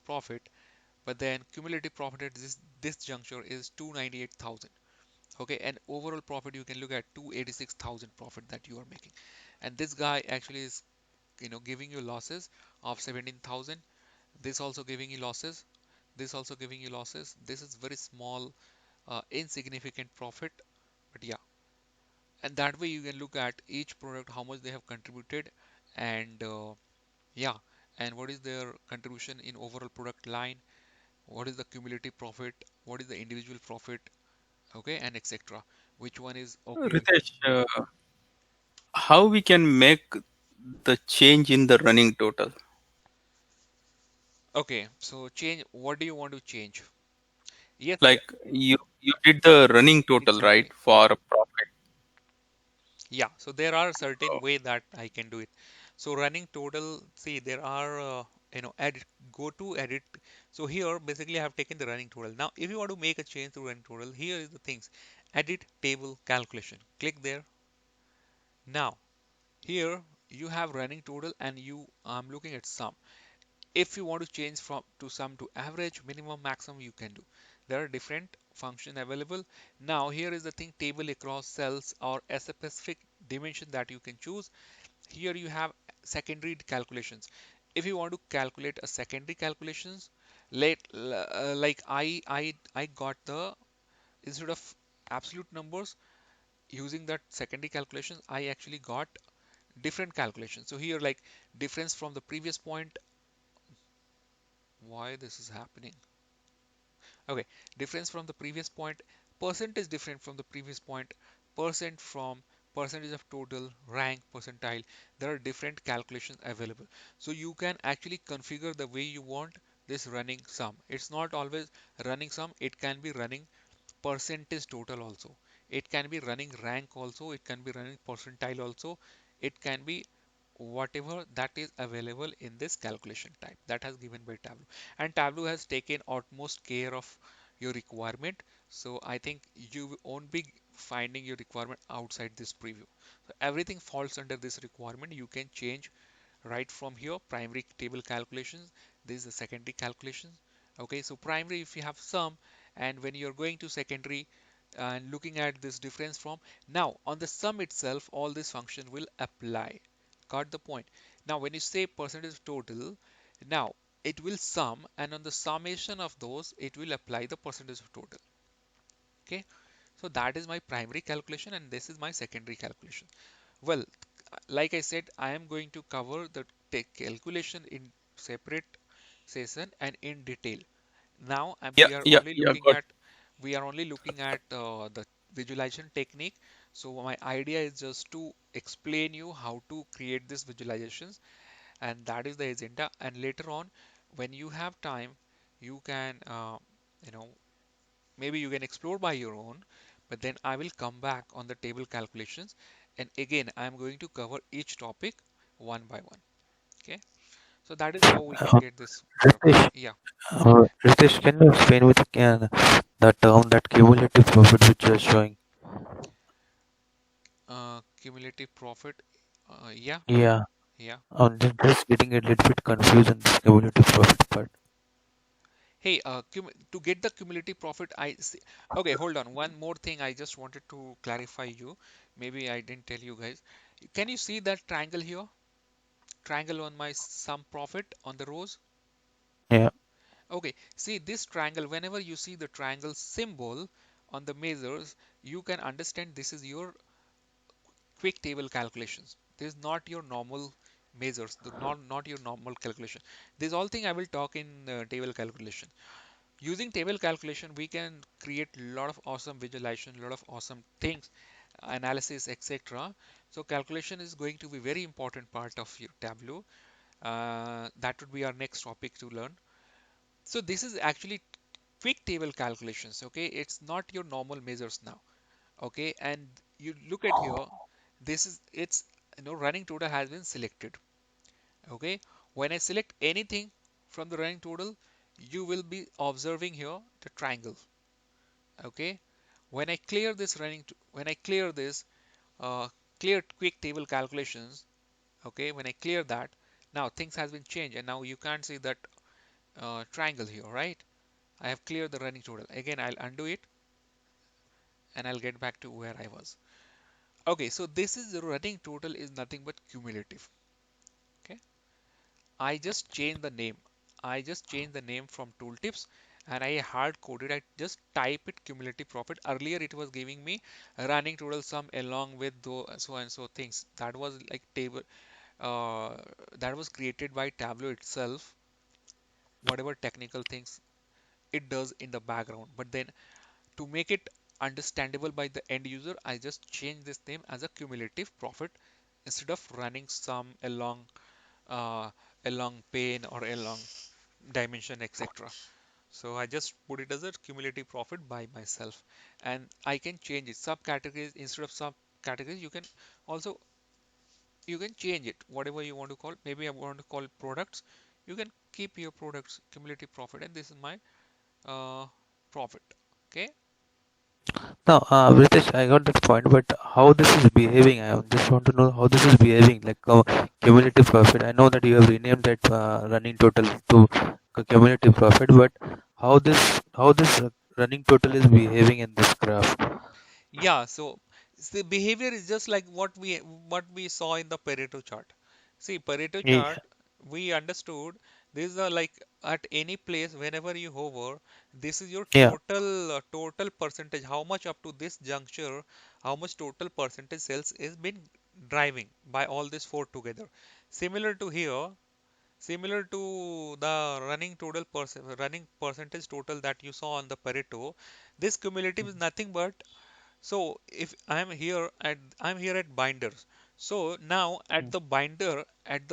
profit, but then cumulative profit at this juncture is 298,000. Okay, and overall profit you can look at 286,000 profit that you are making, and this guy actually is, giving you losses of 17,000. This also giving you losses, this also giving you losses. This is very small, insignificant profit, but yeah. And that way you can look at each product how much they have contributed, and yeah, and what is their contribution in overall product line, what is the cumulative profit, what is the individual profit, okay, and etc. Which one is okay, which one Ritesh, is not. how we can make the change in the running total? Okay, so change, what do you want to change? Yes, Like you did the running total, right, exactly. for a profit. Yeah, so there are certain way that I can do it. So running total, see there are, edit, go to edit. So here basically I have taken the running total. Now if you want to make a change to running total, here is the things. Edit table calculation. Click there. Now here you have running total, and I'm looking at sum. If you want to change from to sum to average, minimum, maximum, you can do. There are different function available. Now here is the thing, table across cells or a specific dimension that you can choose. Here you have secondary calculations. If you want to calculate a secondary calculations, like I got the, instead of absolute numbers, using that secondary calculations, I actually got different calculations. So here, like difference from the previous point. Why this is happening? Okay, difference from the previous point, percent is different from the previous point, percent from, percentage of total, rank, percentile. There are different calculations available. So you can actually configure the way you want this running sum. It's not always running sum, it can be running percentage total also. It can be running rank also, it can be running percentile also, it can be whatever that is available in this calculation type that has given by Tableau. And Tableau has taken utmost care of your requirement. So I think you won't be finding your requirement outside this preview. So everything falls under this requirement. You can change right from here. Primary table calculations. This is the secondary calculations. Okay, so primary, if you have sum, and when you're going to secondary, and looking at this difference from now on the sum itself, all this function will apply. Got the point? Now when you say percentage of total, now it will sum, and on the summation of those it will apply the percentage of total. Okay, so that is my primary calculation and this is my secondary calculation. Well, like I said, I am going to cover the calculation in separate session and in detail. Now Yeah, yeah, yeah, got. we are only looking at the visualization technique. So my idea is just to explain you how to create these visualizations, and that is the agenda. And later on, when you have time, you can you know maybe you can explore by your own. But then I will come back on the table calculations, and again I am going to cover each topic one by one. Okay, so that is how we can Uh, get this better. Ritesh, Yeah. Ritesh, can you explain with the term that cumulative profit which you are showing? Cumulative profit. Yeah, Yeah, yeah. I'm just getting a little bit confused on this cumulative profit part. Hey, to get the cumulative profit, I see. Okay, hold on. One more thing I just wanted to clarify you. Maybe I didn't tell you guys. Can you see that triangle here? Triangle on my sum profit on the rows? Yeah, Okay, see this triangle, whenever you see the triangle symbol on the measures, you can understand this is your quick table calculations. This is not your normal measures, not your normal calculation. This all thing I will talk in table calculation. Using table calculation, we can create a lot of awesome visualization, a lot of awesome things, analysis, etc. So calculation is going to be very important part of your Tableau. That would be our next topic to learn. So this is actually quick table calculations. Okay, it's not your normal measures now. Okay, and you look at here. This is it's running total has been selected. Okay, when I select anything from the running total, you will be observing here the triangle. Okay, when I clear this when I clear this clear quick table calculations, okay, when I clear that, now things has been changed and now you can't see that triangle here, right? I have cleared the running total. Again, I'll undo it and I'll get back to where I was. Okay, so this is the running total is nothing but cumulative. Okay, I just changed the name. I just changed the name from tooltips and I hard coded. I just type it cumulative profit. Earlier it was giving me running total sum along with so and so things. That was like table uh, that was created by Tableau itself. Whatever technical things it does in the background. But then to make it understandable by the end user, I just change this name as a cumulative profit instead of running sum uh, along pane or along dimension, etc. So I just put it as a cumulative profit by myself, and I can change it subcategories instead of subcategories. Also you can change it whatever you want to call. Maybe I want to call products. You can keep your products cumulative profit, and this is my uh, profit. Okay. now, Ritesh, I got that point, but how this is behaving? I just want to know how this is behaving, like cumulative profit. I know that you have renamed that running total to cumulative profit, but how this running total is behaving in this graph? Yeah, so the behavior is just like what we saw in the Pareto chart. See, Pareto Yeah, chart, we understood these are like at any place whenever you hover, this is your yeah, total percentage. How much up to this juncture, how much total percentage sales is been driving by all these four together. Similar to here, similar to the running percentage total that you saw on the Pareto, this cumulative is nothing but so if I'm here at binders. So now at the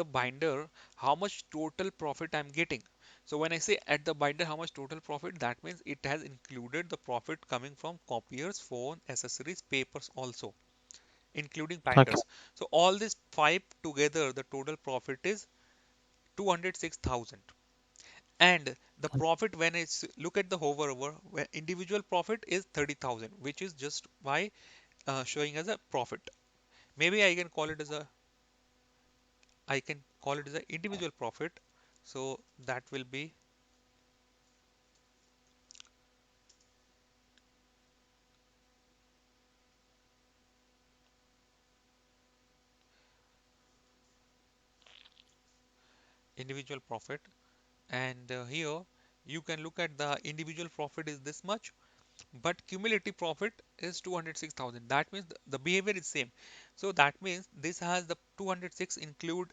binder, how much total profit I'm getting? So when I say at the binder how much total profit, that means it has included the profit coming from copiers, phone, accessories, papers also, including okay. binders. So all these five together, the total profit is 206,000. And the profit when I look at the hover over, individual profit is 30,000, which is just by showing as a profit. Maybe I can call it as an individual profit. So that will be individual profit, and here you can look at the individual profit is this much, but cumulative profit is 206,000. That means the behavior is same. So that means this has the 206 include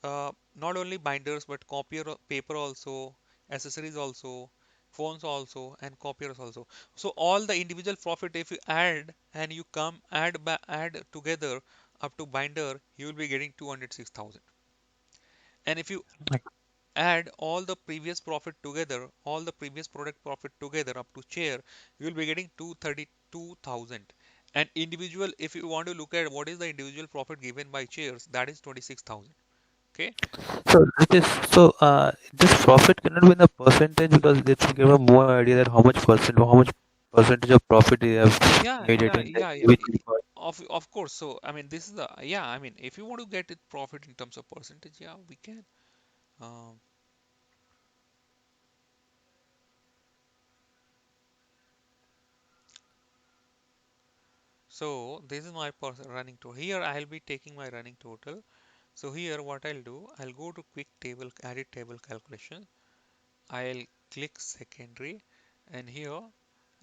not only binders but copier paper also, accessories also, phones also, and copiers also. So all the individual profit, if you add and you come add together up to binder, you will be getting 206,000. And if you add all the previous profit together, all the previous product profit together up to chair, you will be getting 232,000. And individual, if you want to look at what is the individual profit given by chairs, that is 26,000. Okay. So this profit cannot be in the percentage because it will give a more idea that how much percentage of profit they have Yeah, made it yeah, in the yeah, yeah. individual part. Of course. So I mean, this is the yeah. I mean, if you want to get it profit in terms of percentage, yeah, we can. Um, so this is my running total. Here I'll be taking my running total. So here what I'll do, I'll go to quick table, edit table calculation. I'll click secondary, and here,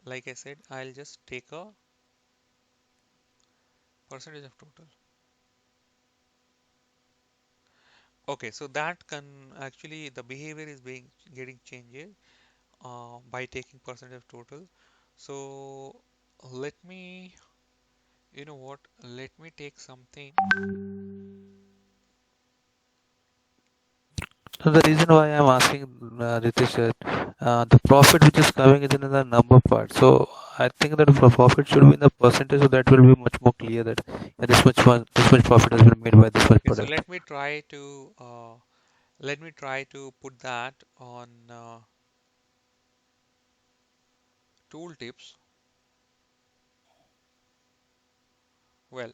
like I said, I'll just take a percentage of total. Okay, so that can actually the behavior is being getting changed by taking percentage of total. So let me, you know what, let me take something. So the reason why I'm asking Ritesh, the profit which is coming is in the number part. So I think that the profit should be in the percentage, so that will be much more clear that this much profit has been made by this much Okay, so product. let me try to put that on tooltips. Well,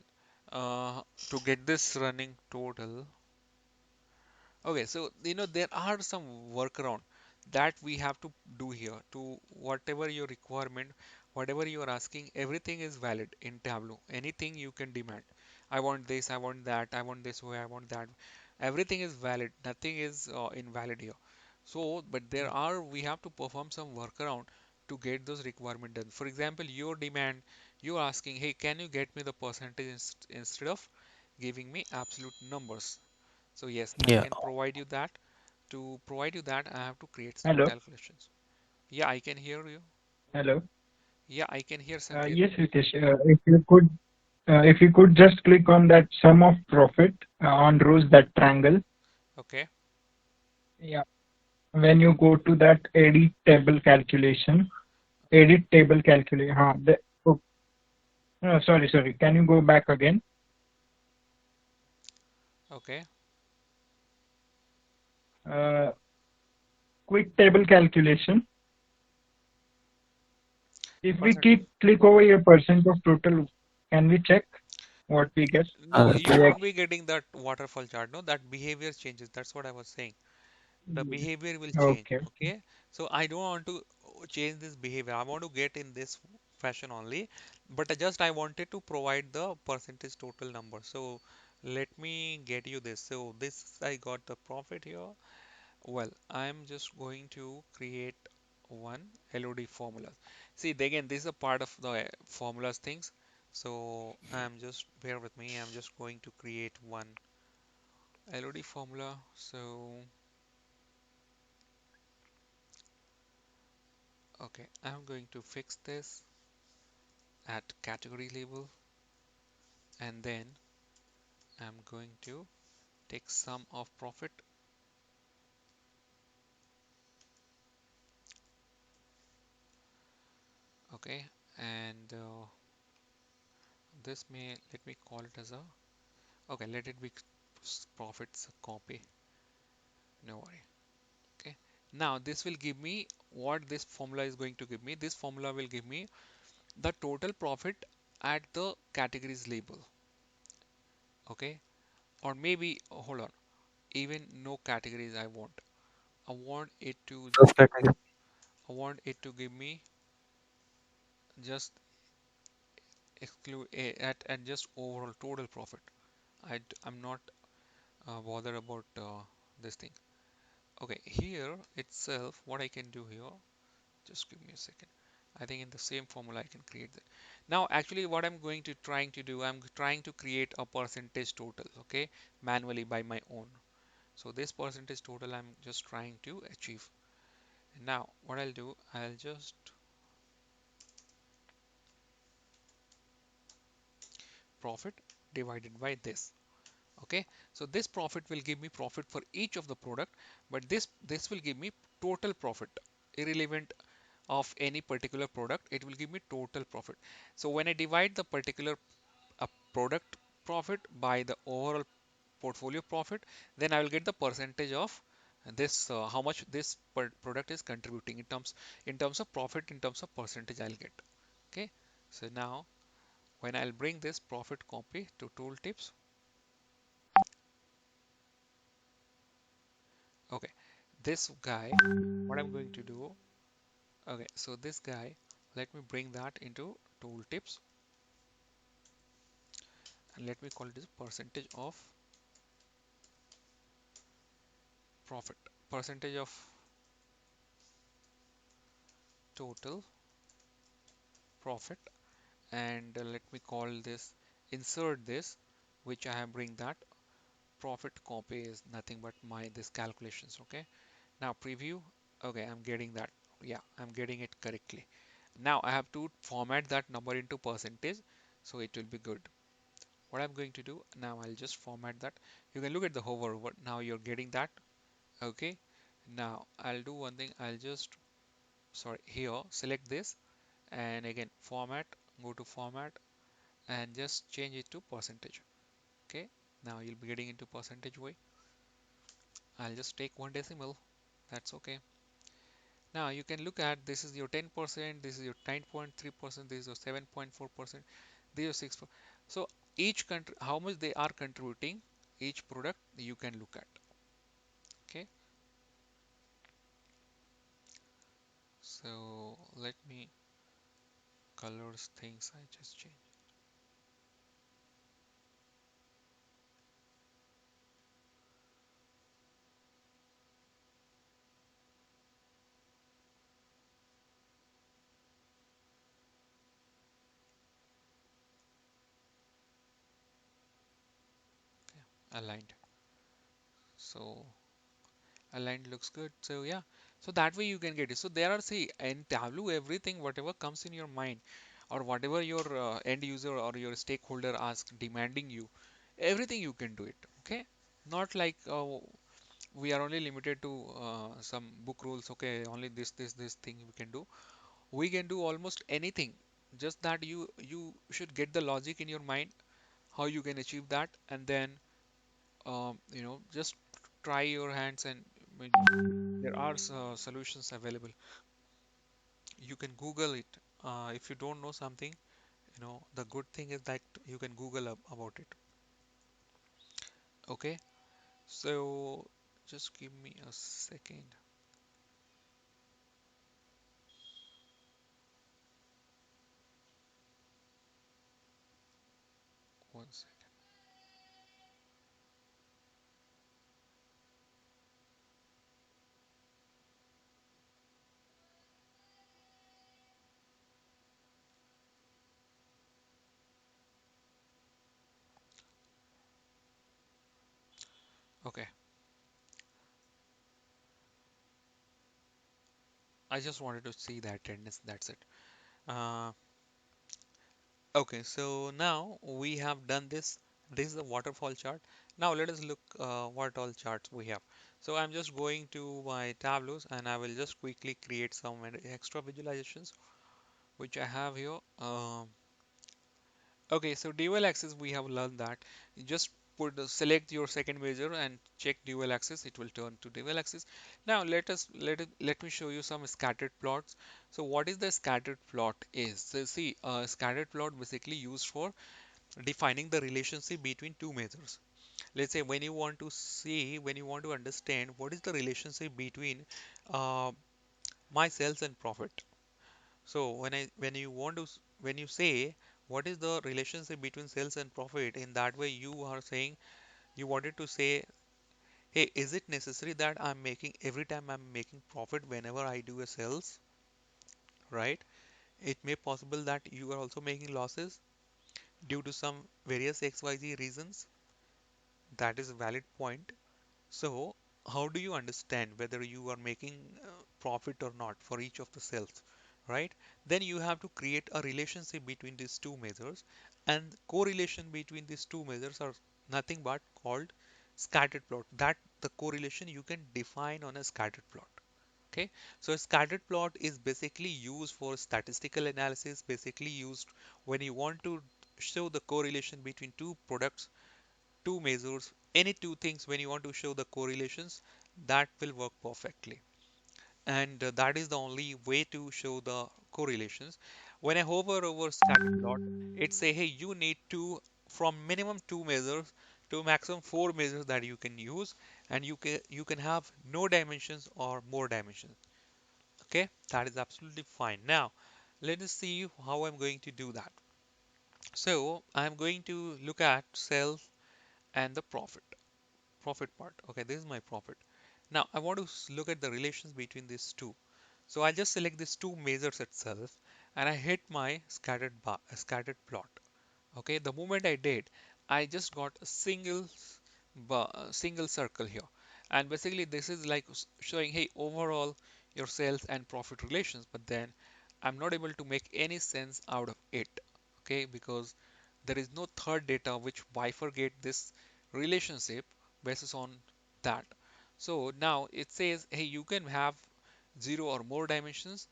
to get this running total. Okay, so there are some workaround that we have to do here to whatever your requirement, whatever you are asking, everything is valid in Tableau. Anything you can demand. I want this, I want that, I want this way, I want that. Everything is valid. Nothing is invalid here. So, but we have to perform some workaround to get those requirement done. For example, your demand, you're asking, hey, can you get me the percentage instead of giving me absolute numbers? So yes, I Yeah. can provide you that. To provide you that, I have to create some Hello, calculations. Yeah, I can hear you. hello. Yeah, I can hear Sanket. Yes, Ritesh, if you could just click on that sum of profit on rows, that triangle. Okay, Yeah. When you go to that edit table calculation. Oh, no, sorry. Can you go back again? okay. Uh, quick table calculation. If we Percent. keep click over your percent of total, can we check what we get? No, you We won't ex- be getting that waterfall chart. No, that behavior changes. That's what I was saying. The behavior will change. Okay. Okay, so I don't want to change this behavior. I want to get in this fashion only, but I wanted to provide the percentage total number. So let me get you this. So this I got the profit here. Well, I'm just going to create one LOD formula. See, again, this is a part of the formulas things. So I'm just, bear with me, I'm just going to create one LOD formula. So, okay, I'm going to fix this at category label, and then I'm going to take sum of profit. Okay, and this may, let me call it as a, okay, let it be profits copy. No worry. Okay, now this will give me what this formula is going to give me. This formula will give me the total profit at the categories label. Okay, or maybe hold on, even no categories I want. I want it to First category. I want it to give me just exclude at just overall total profit. I'm not bothered about this thing. Okay, here itself, what I can do here, just give me a second. I think in the same formula I can create that. Now, actually, what I'm going to trying to do, I'm trying to create a percentage total, okay, manually by my own. So this percentage total I'm just trying to achieve. And now, what I'll do, I'll just profit divided by this. Okay, so this profit will give me profit for each of the product, but this will give me total profit irrelevant of any particular product. It will give me total profit. So when I divide the particular product profit by the overall portfolio profit, then I will get the percentage of this how much this product is contributing in terms of profit, in terms of percentage I'll get. Okay, so now when I'll bring this profit copy to tooltips. Okay, this guy, what I'm going to do, okay, so this guy, let me bring that into tooltips and let me call it as percentage of profit, percentage of total profit, and let me call this, insert this, which I have bring that profit copy is nothing but my this calculations. Okay, now preview. Okay, I'm getting that. Yeah, I'm getting it correctly. Now I have to format that number into percentage, so it will be good. What I'm going to do now, I'll just format that. You can look at the hover over. Now you're getting that. Okay. Now I'll do one thing. I'll just, sorry, here select this and again format, go to format and just change it to percentage. Okay. Now you'll be getting into percentage way. I'll just take one decimal. That's okay. Now you can look at, this is your 10%, this is your 9.3%, this is your 7.4%, this is 6%. So each country, how much they are contributing, each product you can look at. Okay. So let me colors things, I just change. Okay. Aligned. So aligned looks good. So yeah, so that way you can get it. So there are, see, in Tableau, everything whatever comes in your mind or whatever your end user or your stakeholder asks demanding you, everything you can do it. Okay, not like we are only limited to some book rules. Okay, only this thing we can do. We can do almost anything. Just that you should get the logic in your mind how you can achieve that, and then just try your hands, and I mean, there are solutions available. You can Google it. If you don't know something, the good thing is that you can Google about it. Okay, so just give me a second. One second. Okay, I just wanted to see the attendance. That's it. Uh, okay, so now we have done this. This is the waterfall chart. Now let us look what all charts we have. So I'm just going to my tableaus and I will just quickly create some extra visualizations which I have here. Okay, so dual axis we have learned that you just select your second measure and check dual axis. It will turn to dual axis. Now let me show you some scattered plots. So what is the scattered plot is? So see, scattered plot basically used for defining the relationship between two measures. Let's say when you want to see, when you want to understand what is the relationship between uh, my sales and profit. So when you want to when you say what is the relationship between sales and profit, in that way you are saying you wanted to say hey, is it necessary that I'm making every time I'm making profit whenever I do a sales, right? It may possible that you are also making losses due to some various XYZ reasons. That is a valid point. So, how do you understand whether you are making profit or not for each of the cells, right? Then you have to create a relationship between these two measures, and correlation between these two measures are nothing but called scattered plot. That the correlation you can define on a scattered plot. Okay, so a scattered plot is basically used for statistical analysis, basically used when you want to show the correlation between two products, two measures, any two things. When you want to show the correlations, that will work perfectly, and that is the only way to show the correlations. When I hover over scatter plot, it say, hey, you need to from minimum two measures to maximum four measures that you can use, and you can have no dimensions or more dimensions. Okay, that is absolutely fine. Now let us see how I'm going to do that. So I'm going to look at sales and the profit part. Okay, this is my profit. Now I want to look at the relations between these two. So I just select these two measures itself, and I hit my scattered plot. Okay, the moment I did, I just got a single circle here, and basically this is like showing, hey, overall your sales and profit relations, but then I'm not able to make any sense out of it. Okay, because there is no third data which bifurcate this relationship basis on that. So now it says, hey, you can have zero or more dimensions,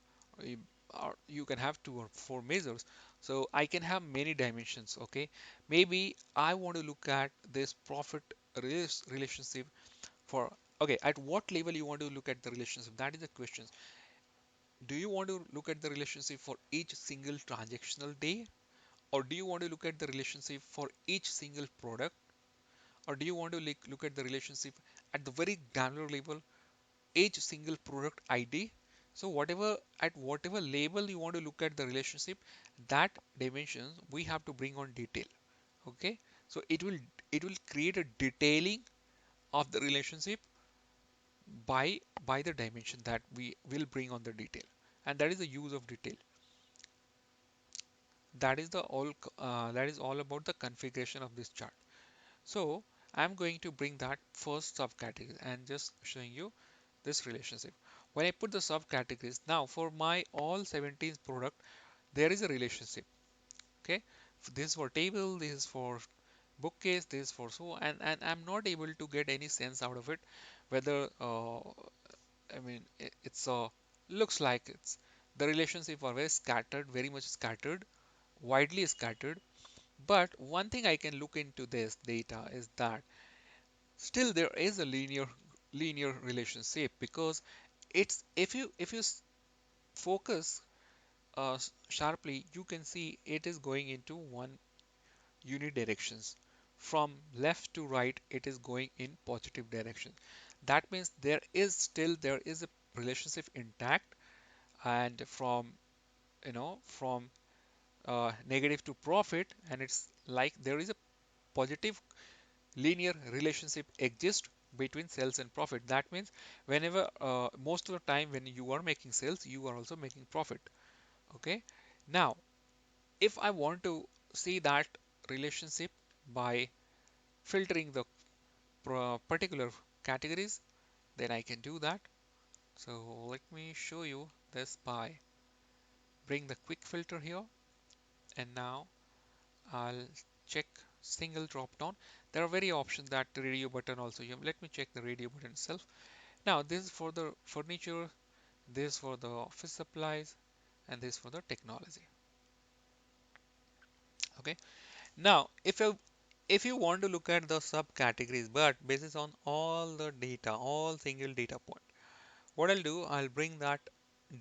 or you can have two or four measures. So I can have many dimensions. Okay, maybe I want to look at this profit relationship for, okay, at what level you want to look at the relationship, that is the question. Do you want to look at the relationship for each single transactional day, or do you want to look at the relationship for each single product, or do you want to look at the relationship at the very granular level, each single product ID? So whatever, at whatever label you want to look at the relationship, that dimensions we have to bring on detail. Okay, so it will create a detailing of the relationship by the dimension that we will bring on the detail, and that is the use of detail. That is all about the configuration of this chart. So I'm going to bring that first subcategory and just showing you this relationship. When I put the subcategories, now for my all 17 product, there is a relationship. Okay, this is for table, this is for bookcase, this is for so, and I'm not able to get any sense out of it whether I mean it's looks like it's the relationship are very scattered, very much scattered, widely scattered. But one thing I can look into this data is that still there is a linear relationship, because it's if you focus sharply, you can see it is going into one unit directions. From left to right, it is going in positive direction. That means there is a relationship intact, and from from negative to profit, and it's like there is a positive linear relationship exists between sales and profit. That means whenever most of the time when you are making sales, you are also making profit. Okay, now if I want to see that relationship by filtering the particular categories, then I can do that. So let me show you this by bring the quick filter here, and now I'll check single drop down. There are very options, that radio button also. Let me check the radio button itself. Now this is for the furniture, this for the office supplies, and this for the technology. Okay. Now if you want to look at the subcategories, but basis on all the data, all single data point, what I'll do, I'll bring that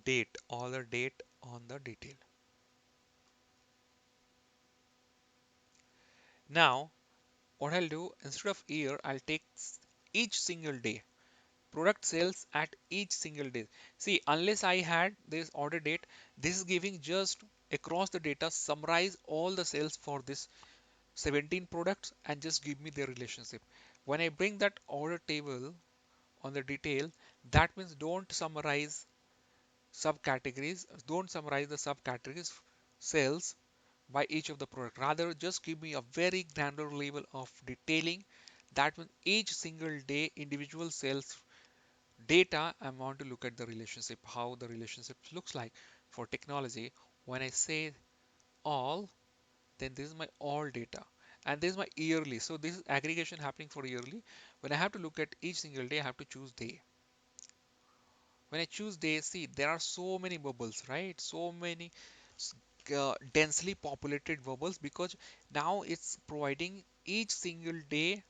date, all the date on the detail. Now what I'll do, instead of year, I'll take each single day, product sales at each single day. See, unless I had this order date, this is giving just across the data, summarize all the sales for this 17 products and just give me their relationship. When I bring that order table on the detail, that means don't summarize subcategories, don't summarize the subcategories sales by each of the product. Rather, just give me a very granular level of detailing. That means each single day individual sales data, I want to look at the relationship, how the relationship looks like for technology. When I say all, then this is my all data. And this is my yearly. So this is aggregation happening for yearly. When I have to look at each single day, I have to choose day. When I choose day, see, there are so many bubbles, right? So many densely populated bubbles because now it's providing each single day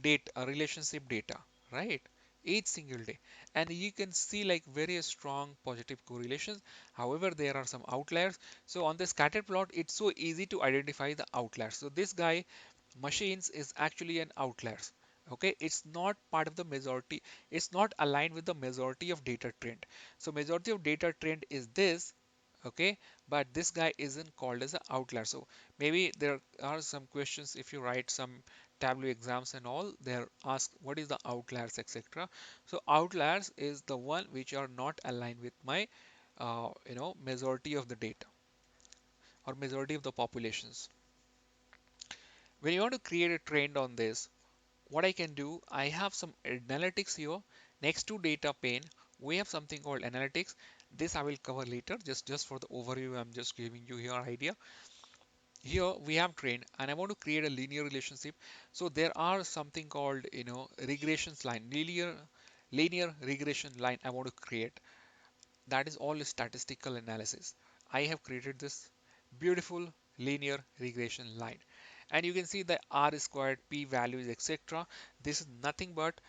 data, relationship data, right? Each single day. And you can see like very strong positive correlations. However, there are some outliers. So on the scatter plot, it's so easy to identify the outliers. So this guy machines is actually an outliers. Okay, it's not part of the majority, it's not aligned with the majority of data trend. So majority of data trend is this, okay, but this guy isn't called as an outlier. So maybe there are some questions if you write some tableau exams and all, they're asked what is the outliers, etc. So outliers is the one which are not aligned with my majority of the data or majority of the populations. When you want to create a trend on this, what I can do, I have some analytics here next to data pane. We have something called analytics. This I will cover later. Just for the overview, I'm just giving you your idea. Here we have trend, and I want to create a linear relationship. So there are something called regressions line, linear regression line I want to create. That is all statistical analysis. I have created this beautiful linear regression line. And you can see the R squared, P values, etc. This is nothing but,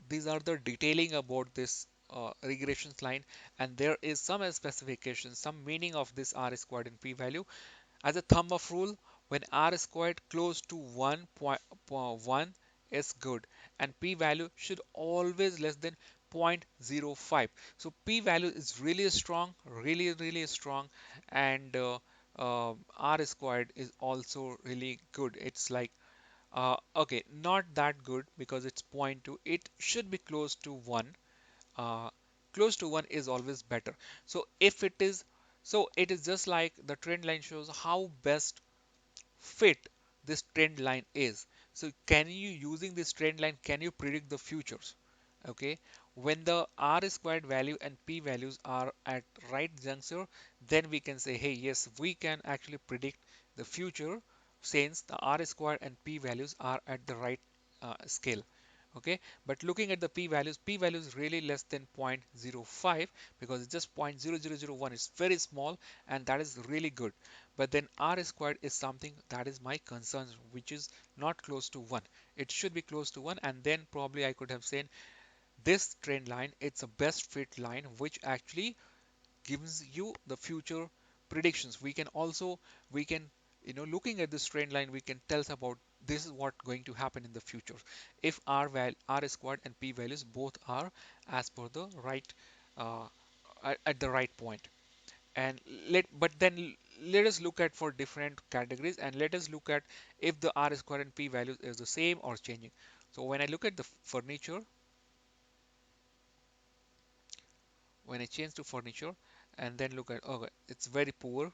these are the detailing about this regressions line. And there is some specification, some meaning of this R squared and P value. As a thumb of rule, when R squared close to 1.1 is good and p value should always less than 0.05. So p value is really strong, really strong, and R squared is also really good. It's like okay, not that good because it's zero point 0.2. It should be close to 1. uh, Close to 1 is always better. So if it is, so it is just like the trend line shows how best fit this trend line is. So can you, using this trend line, can you predict the futures? Okay, when the R squared value and P values are at right juncture, then we can say, hey, yes, we can actually predict the future since the R squared and P values are at the right scale. Okay, but looking at the p values really less than 0.05 because it's just 0.0001. It's very small and that is really good. But then R squared is something that is my concern, which is not close to 1. It should be close to 1, and then probably I could have said this trend line, it's a best fit line which actually gives you the future predictions. We can also, we can, looking at this trend line, we can tell us about this is what going to happen in the future if R squared and P values both are as per the right uh, at the right point. And but then let us look at for different categories and let us look at if the R squared and P values is the same or changing. So when I look at the furniture, when I change to furniture and then look at, okay, it's very poor.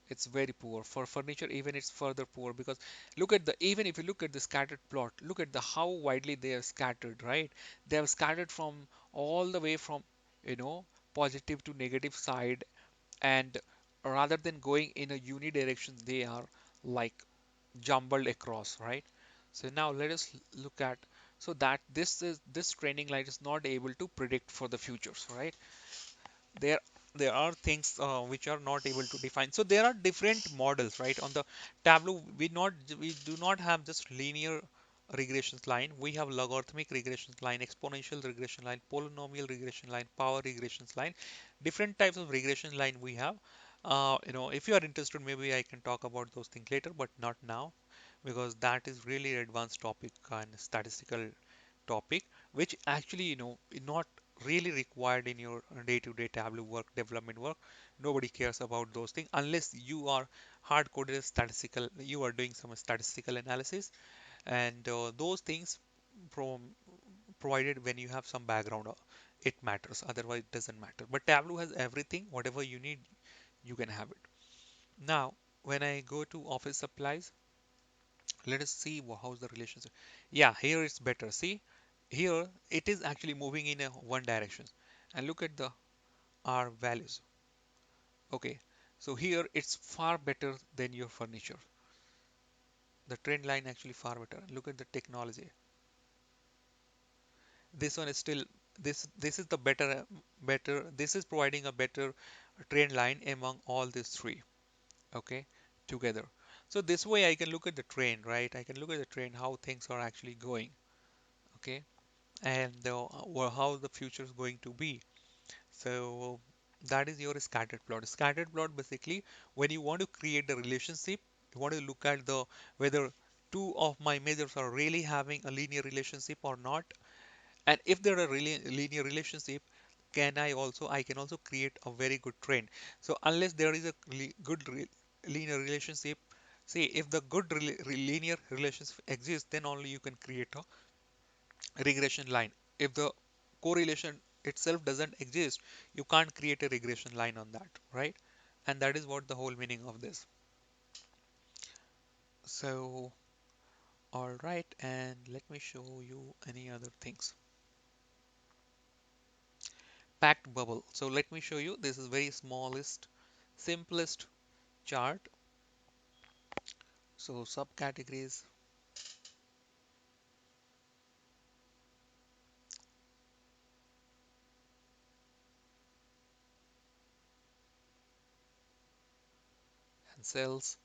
It's very poor for furniture. Even it's further poor because look at the, even if you look at the scattered plot, look at the how widely they are scattered, right? They are scattered from all the way from, you know positive to negative side, and rather than going in a unidirection, they are like jumbled across, right? So now let us look at, so that this training line is not able to predict for the futures, right? there there are things which are not able to define. So there are different models, right? On the tableau, we do not have just linear regressions line. We have logarithmic regressions line, exponential regression line, polynomial regression line, power regressions line, different types of regression line we have. If you are interested, maybe I can talk about those things later, but not now because that is really advanced topic and statistical topic which actually not really required in your day-to-day Tableau work, development work. Nobody cares about those things unless you are hard-coded statistical, you are doing some statistical analysis, and those things from provided when you have some background, it matters. Otherwise, it doesn't matter. But Tableau has everything, whatever you need, you can have it. Now, when I go to office supplies, let us see how's the relationship. Yeah, here it's better. See, here it is actually moving in a one direction. And look at the R values. Okay, so here it's far better than your furniture. The trend line actually far better. Look at the technology. This one is still this is the better. This is providing a better trend line among all these three. Okay, together. So this way I can look at the trend, right? I can look at the trend, how things are actually going. Okay, and how the future is going to be. So that is your scattered plot. Scattered plot basically when you want to create the relationship, you want to look at the whether two of my measures are really having a linear relationship or not. And if there are really linear relationship, I can also create a very good trend. So unless there is a good linear relationship, see if the good linear relationship exists, then only you can create a regression line. If the correlation itself doesn't exist, you can't create a regression line on that, right? And that is what the whole meaning of this. So, all right, and let me show you any other things. Packed bubble. So let me show you. This is very smallest, simplest chart. So subcategories and cells.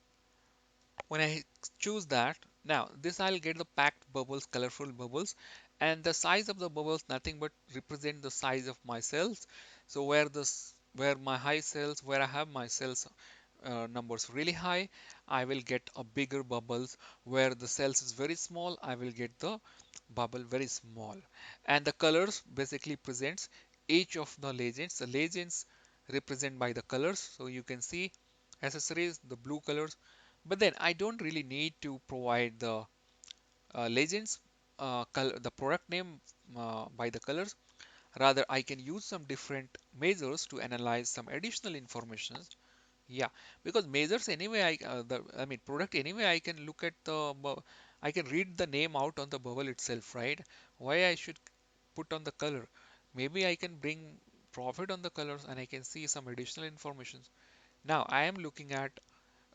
When I choose that, now this I'll get the packed bubbles, colorful bubbles, and the size of the bubbles nothing but represent the size of my cells. So where my high cells, where I have my cells numbers really high, I will get a bigger bubbles. Where the cells is very small, I will get the bubble very small. And the colors basically presents each of the legends. The legends represent by the colors. So you can see accessories, the blue colors. But then I don't really need to provide the legends, the product name by the colors. Rather, I can use some different measures to analyze some additional information. Yeah, because measures anyway, I mean product anyway, I can look at I can read the name out on the bubble itself, right? Why I should put on the color? Maybe I can bring profit on the colors and I can see some additional information. Now I am looking at,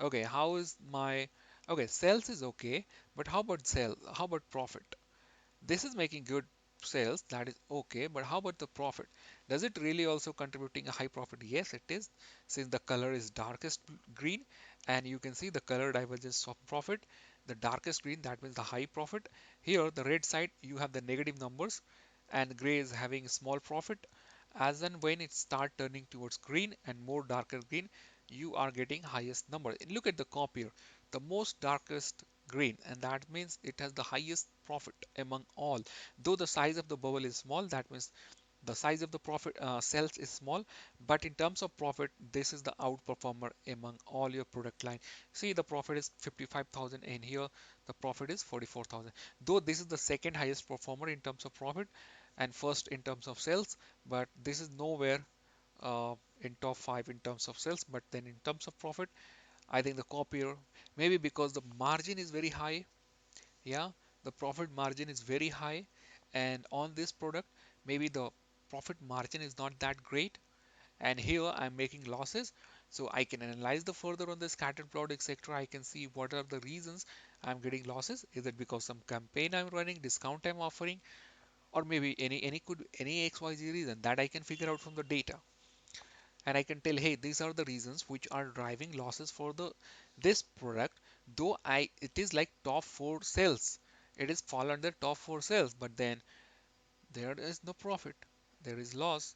okay, how is my, okay, sales is okay, but how about sales? How about profit? This is making good sales, that is okay, but how about the profit? Does it really also contributing a high profit? Yes, it is, since the color is darkest green, and you can see the color divergence of profit. The darkest green, that means the high profit. Here, the red side, you have the negative numbers, and gray is having small profit. As and when it start turning towards green and more darker green, you are getting highest number. Look at the copier, the most darkest green, and that means it has the highest profit among all. Though the size of the bubble is small, that means the size of the profit cells is small, but in terms of profit, this is the outperformer among all your product line. See, the profit is 55,000, and here the profit is 44,000. Though this is the second highest performer in terms of profit and first in terms of sales, but this is nowhere in top 5 in terms of sales. But then in terms of profit, I think the copier, maybe because the margin is very high. Yeah, the profit margin is very high, and on this product, maybe the profit margin is not that great. And here I'm making losses, so I can analyze the further on the scattered plot, etc. I can see what are the reasons I'm getting losses. Is it because some campaign I'm running, discount I'm offering, or maybe any XYZ reason that I can figure out from the data. And I can tell, hey, these are the reasons which are driving losses for the this product. Though I it is like top 4 sales, it is fall under top 4 sales, but then there is no profit, there is loss,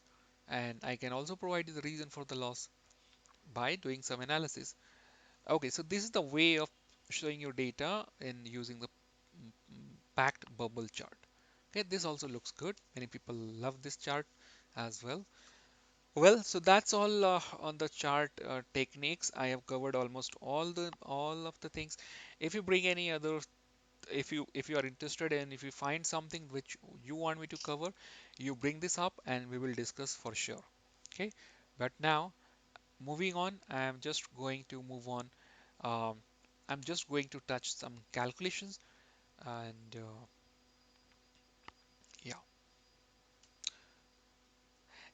and I can also provide you the reason for the loss by doing some analysis. Okay, so this is the way of showing your data in using the packed bubble chart. Okay, this also looks good, many people love this chart. as well. Well, so that's all on the chart techniques. I have covered almost all of the things. If you bring any other, if you are interested and if you find something which you want me to cover, you bring this up and we will discuss for sure. Okay, but now moving on, I am just going to move on. Um, I'm just going to touch some calculations and yeah.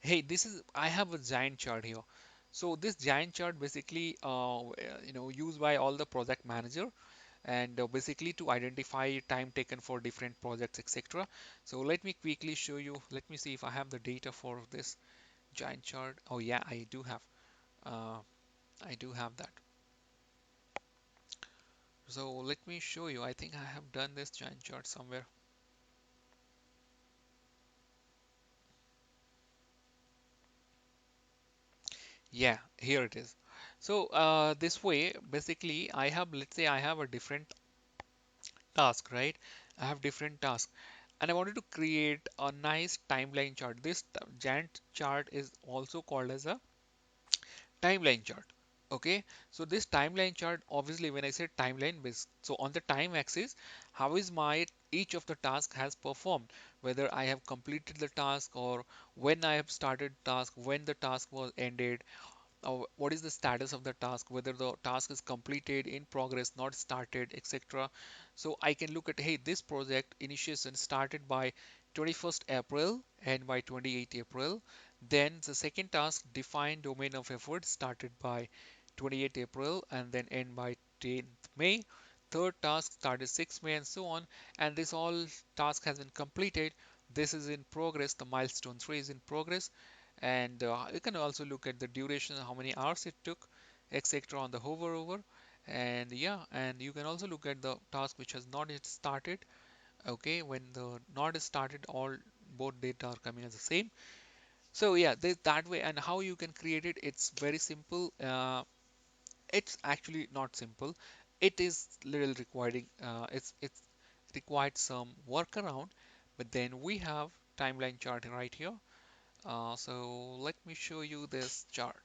Hey, this is I have a giant chart here. So this giant chart basically used by all the project manager and basically to identify time taken for different projects, etc. So let me quickly show you. Let me see if I have the data for this giant chart. Oh yeah, I do have. Uh, I do have that. So let me show you. I think I have done this giant chart somewhere. Yeah, here it is. So this way, basically, I have, let's say I have a different task, right? I have different tasks and I wanted to create a nice timeline chart. This giant chart is also called as a timeline chart. Okay, so this timeline chart, obviously, when I say timeline, so on the time axis, how is my each of the task has performed, whether I have completed the task or when I have started task, when the task was ended, what is the status of the task, whether the task is completed, in progress, not started, etc. So I can look at, hey, this project initiation started by 21st April and by 28th April. Then the second task, define domain of effort, started by 28th April and then end by 10th May. Third task started 6th May and so on. And this all task has been completed. This is in progress. The milestone 3 is in progress, and you can also look at the duration, how many hours it took, etc. on the hover over. And yeah, and you can also look at the task which has not yet started. Okay, when the not started, all both data are coming as the same. So yeah, that way. And how you can create it, it's very simple. It's actually not simple. It is little requiring, it's required some workaround, but then we have timeline chart right here. So let me show you this chart,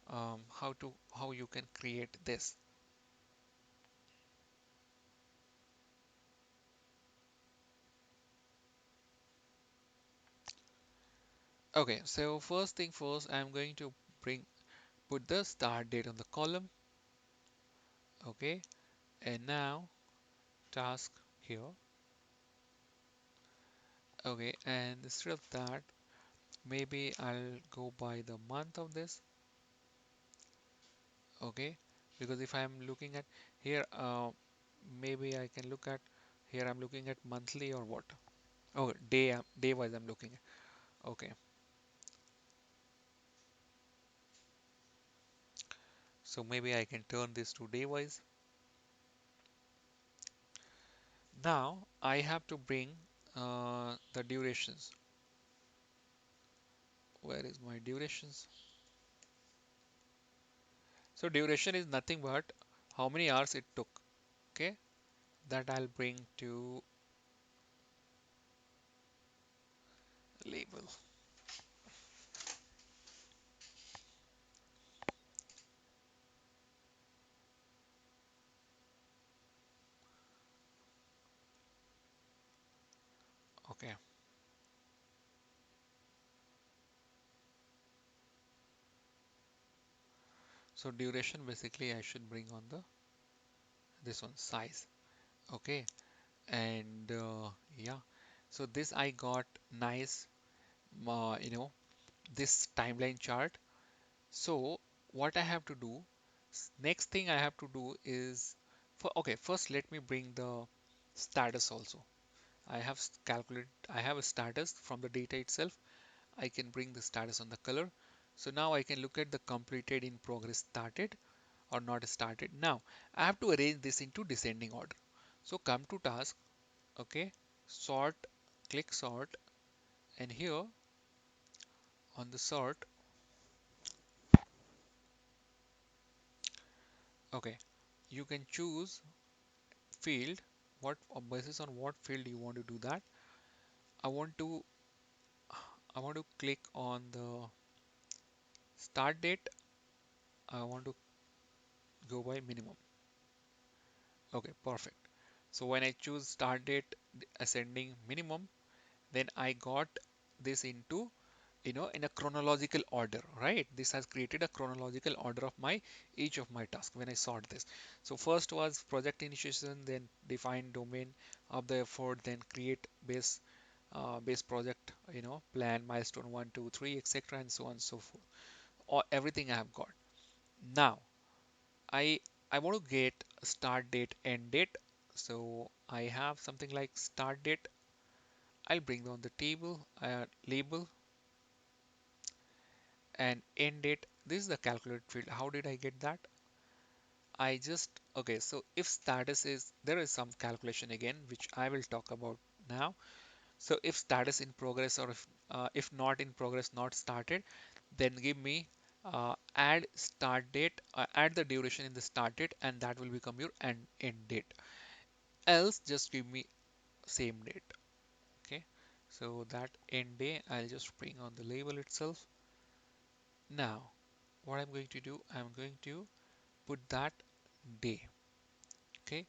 how you can create this. Okay, so first thing first, I'm going to bring put the start date on the column. Okay, and now task here. Okay, and instead of that, maybe I'll go by the month of this. Okay, because if I'm looking at here, maybe I can look at here. I'm looking at monthly or what? Oh, day wise I'm looking at. Okay, so maybe I can turn this to day wise. Now I have to bring the durations. Where is my durations? So duration is nothing but how many hours it took. Okay, that I'll bring to label. Okay, so duration basically I should bring on the this one size. Okay, and yeah, so this I got nice, you know, this timeline chart. So what I have to do, next thing I have to do is, okay, first let me bring the status also. I have I have a status from the data itself. I can bring the status on the color. So now I can look at the completed, in progress, started or not started. Now I have to arrange this into descending order. So come to task, okay, sort, click sort, and here on the sort, okay, you can choose field, what basis on what field you want to do that. I want to I want to click on the start date. I want to go by minimum. Okay, perfect. So when I choose start date ascending minimum, then I got this into, in a chronological order, right? This has created a chronological order of my each of my tasks when I sort this. So first was project initiation, then define domain of the effort, then create base project, plan milestone 1 2 3 etc., and so on and so forth. Or everything I have got. Now I I want to get start date, end date. So I have something like start date. I'll bring on the table label, and end date. This is the calculate field. How did I get that? I just, okay, so if status is, there is some calculation again, which I will talk about now. So if status in progress, or if not in progress, not started, then give me add start date, add the duration in the start date, and that will become your end date. Else just give me same date. Okay, so that end day I'll just bring on the label itself. Now what I'm going to do, I'm going to put that day. Okay,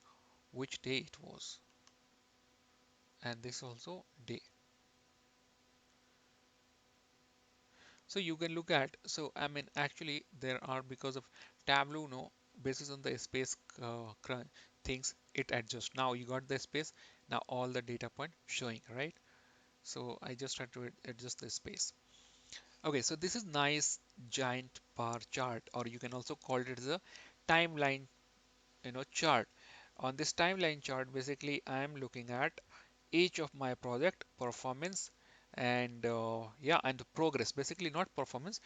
which day it was, and this also day. So you can look at, so I mean actually there are, because of Tableau, no, basis on the space things, it adjusts. Now you got the space, now all the data point showing, right? So I just had to adjust the space. Okay, so this is nice giant bar chart, or you can also call it as a timeline, chart. On this timeline chart, basically I am looking at each of my project performance, and yeah, and the progress, basically not performance,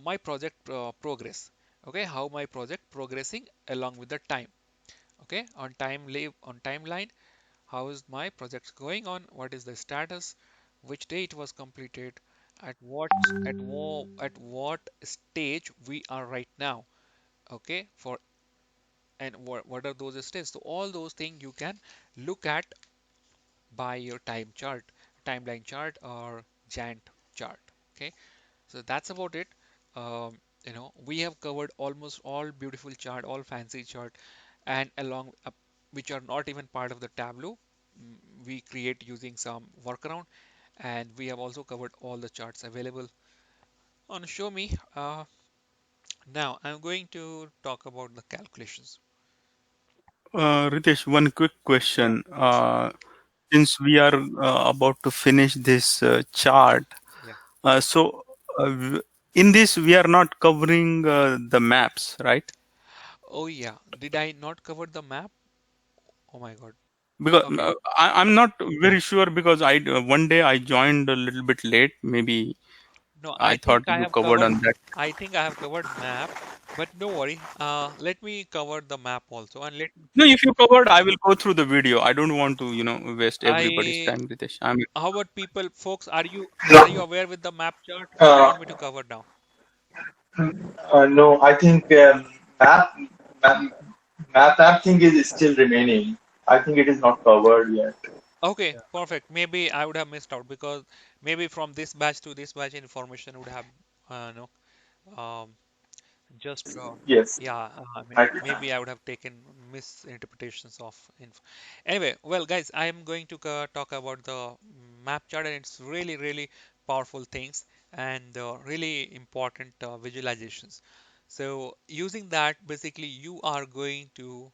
my project progress. Okay, how my project progressing along with the time. Okay, on timeline, how is my project going on, what is the status, which day it was completed, at what stage we are right now. Okay, for, and what are those stages. So all those things you can look at by your timeline chart or Gantt chart. Okay, so that's about it. We have covered almost all beautiful chart, all fancy chart, and along which are not even part of the Tableau. We create using some workaround, and we have also covered all the charts available on Show Me. Now I'm going to talk about the calculations. Ritesh, one quick question. Yes. Since we are about to finish this chart, Yeah. so in this we are not covering the maps, right? Oh yeah. Did I not cover the map? Oh my God. Because Okay. I'm not very sure, because I one day I joined a little bit late. Maybe No, I thought you covered on that. I have covered map, but don't worry. Let me cover the map also, and No, if you covered, I will go through the video. I don't want to, waste everybody's I, time, Ritesh. I mean, how about people, folks, are you No, aware with the map chart, or you want me to cover now? no, I think map, map app thing is still remaining. I think it is not covered yet. Okay, perfect. Maybe I would have missed out, because maybe from this batch to this batch information would have, no, um, just Yes, yeah, I mean, I, maybe I would have taken misinterpretations of info. Anyway, well, guys, I am going to talk about the map chart, and it's really, really powerful things, and really important visualizations. So using that, basically, you are going to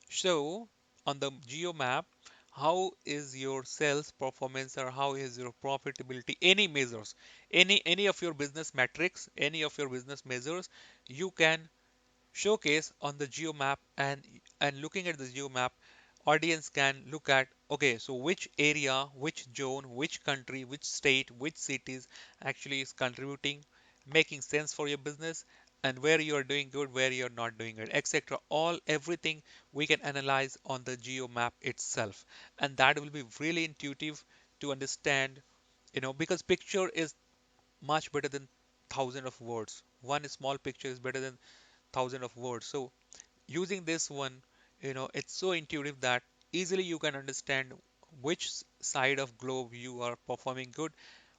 show on the geo map how is your sales performance, or how is your profitability, any measures, any of your business metrics, any of your business measures, you can showcase on the geo map. And looking at the geo map, audience can look at, okay, so which area, which zone, which country, which state, which cities actually is contributing, making sense for your business, and where you are doing good, where you're not doing it, etc. All everything we can analyze on the geo map itself, and that will be really intuitive to understand, because picture is much better than thousand of words. One small picture is better than thousand of words. So using this one, it's so intuitive that easily you can understand which side of globe you are performing good,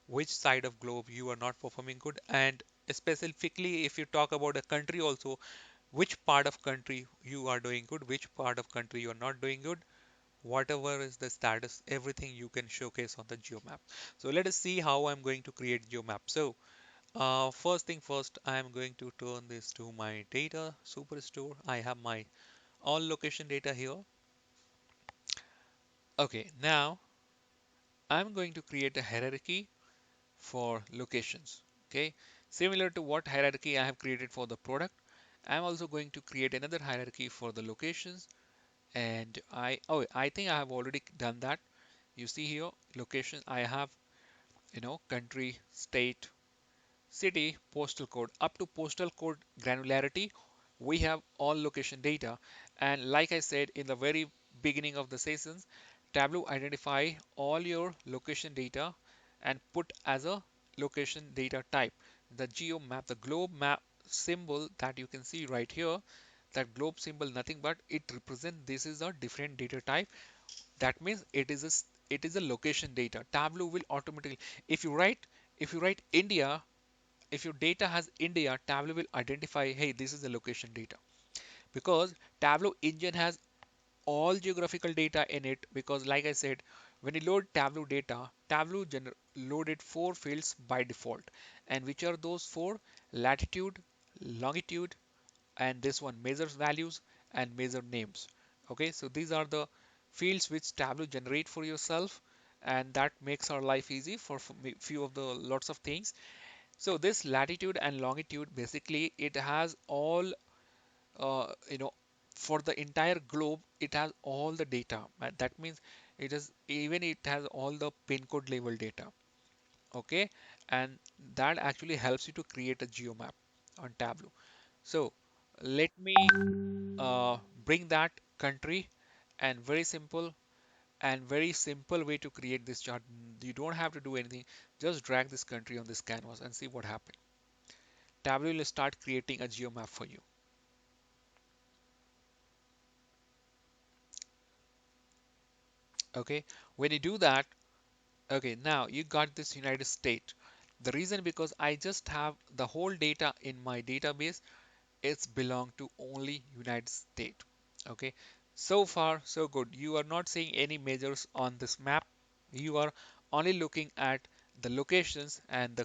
which side of globe you are not performing good, and specifically if you talk about a country also, which part of country you are doing good, which part of country you are not doing good, whatever is the status, everything you can showcase on the geomap. So let us see how I'm going to create geomap. So first thing first, I am going to turn this to my data superstore. I have my all location data here. Okay, now I'm going to create a hierarchy for locations. Okay, similar to what hierarchy I have created for the product, I'm also going to create another hierarchy for the locations. And I think I have already done that. You see here, location, I have, country, state, city, postal code. Up to postal code granularity, we have all location data. And like I said in the very beginning of the sessions, Tableau identify all your location data and put as a location data type. The geo map, the globe map symbol that you can see right here, that globe symbol, nothing but it represents this is a different data type. That means it is a location data. Tableau will automatically, if you write India, if your data has India, Tableau will identify, hey, this is the location data, because Tableau engine has all geographical data in it. Because like I said, when you load Tableau data, Tableau loaded four fields by default. And which are those four? Latitude, longitude, and this one measures values and measure names. Okay, so these are the fields which Tableau generate for yourself, and that makes our life easy for few of the lots of things. So this latitude and longitude, basically it has all, uh, you know, for the entire globe, it has all the data. That means it has all the pin code level data. Okay, and that actually helps you to create a geomap on Tableau. So let me uh, bring that country, and very simple way to create this chart. You don't have to do anything. Just drag this country on this canvas and see what happens. Tableau will start creating a geomap for you. Okay, when you do that, okay, now you got this United States. The reason, because I just have the whole data in my database, it's belong to only United States. Okay, so far so good. You are not seeing any measures on this map. You are only looking at the locations and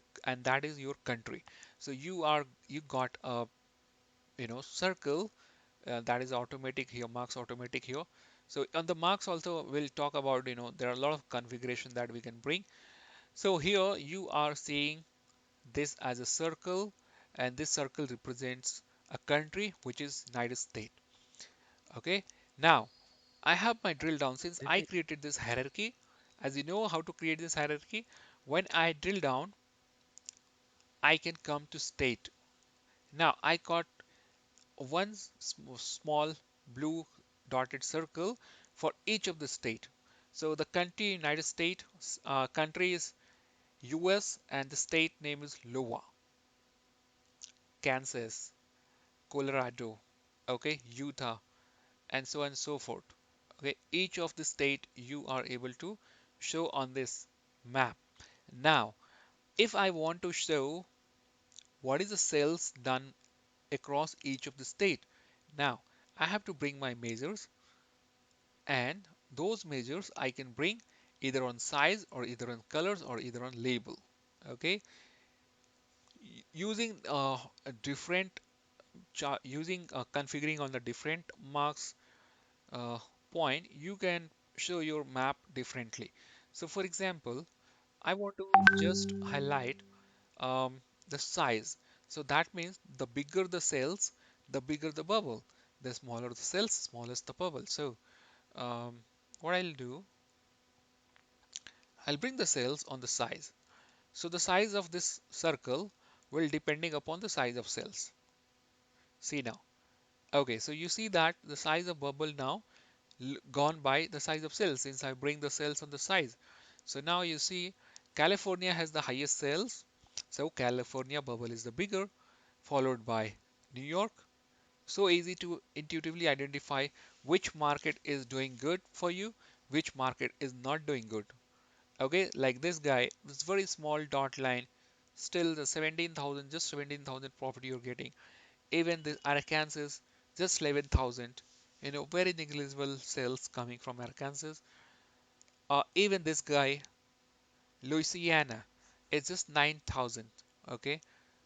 that is your country. So you got a circle that is automatic here, marks automatic here. So on the marks also we'll talk about, there are a lot of configuration that we can bring. So here you are seeing this as a circle, and this circle represents a country, which is United States. Okay, now I have my drill down. Since I created this hierarchy, as you know how to create this hierarchy, when I drill down, I can come to state. Now I got one small blue dotted circle for each of the state. So the country United States, country is US, and the state name is Iowa, Kansas, Colorado, okay, Utah, and so on and so forth. Okay, each of the state you are able to show on this map. Now, if I want to show what is the sales done across each of the state, now I have to bring my measures, and those measures I can bring either on size or either on colors or either on label. Okay, using a different using configuring on the different marks uh, point, you can show your map differently. So for example, I want to just highlight the size. So that means the bigger the cells, the bigger the bubble. The smaller the cells, smallest the bubble. So um, what I'll do, I'll bring the cells on the size. So the size of this circle will depending upon the size of cells. See now. Okay, so you see that the size of bubble now gone by the size of cells, since I bring the cells on the size. So now you see California has the highest cells. So California bubble is the bigger, followed by New York. So easy to intuitively identify which market is doing good for you, which market is not doing good. Okay, like this guy, this very small dot line, still the 17,000, just 17,000 profit you're getting. Even the Arkansas, just 11,000. Very negligible sales coming from Arkansas. Even this guy, Louisiana, it's just 9,000. Okay,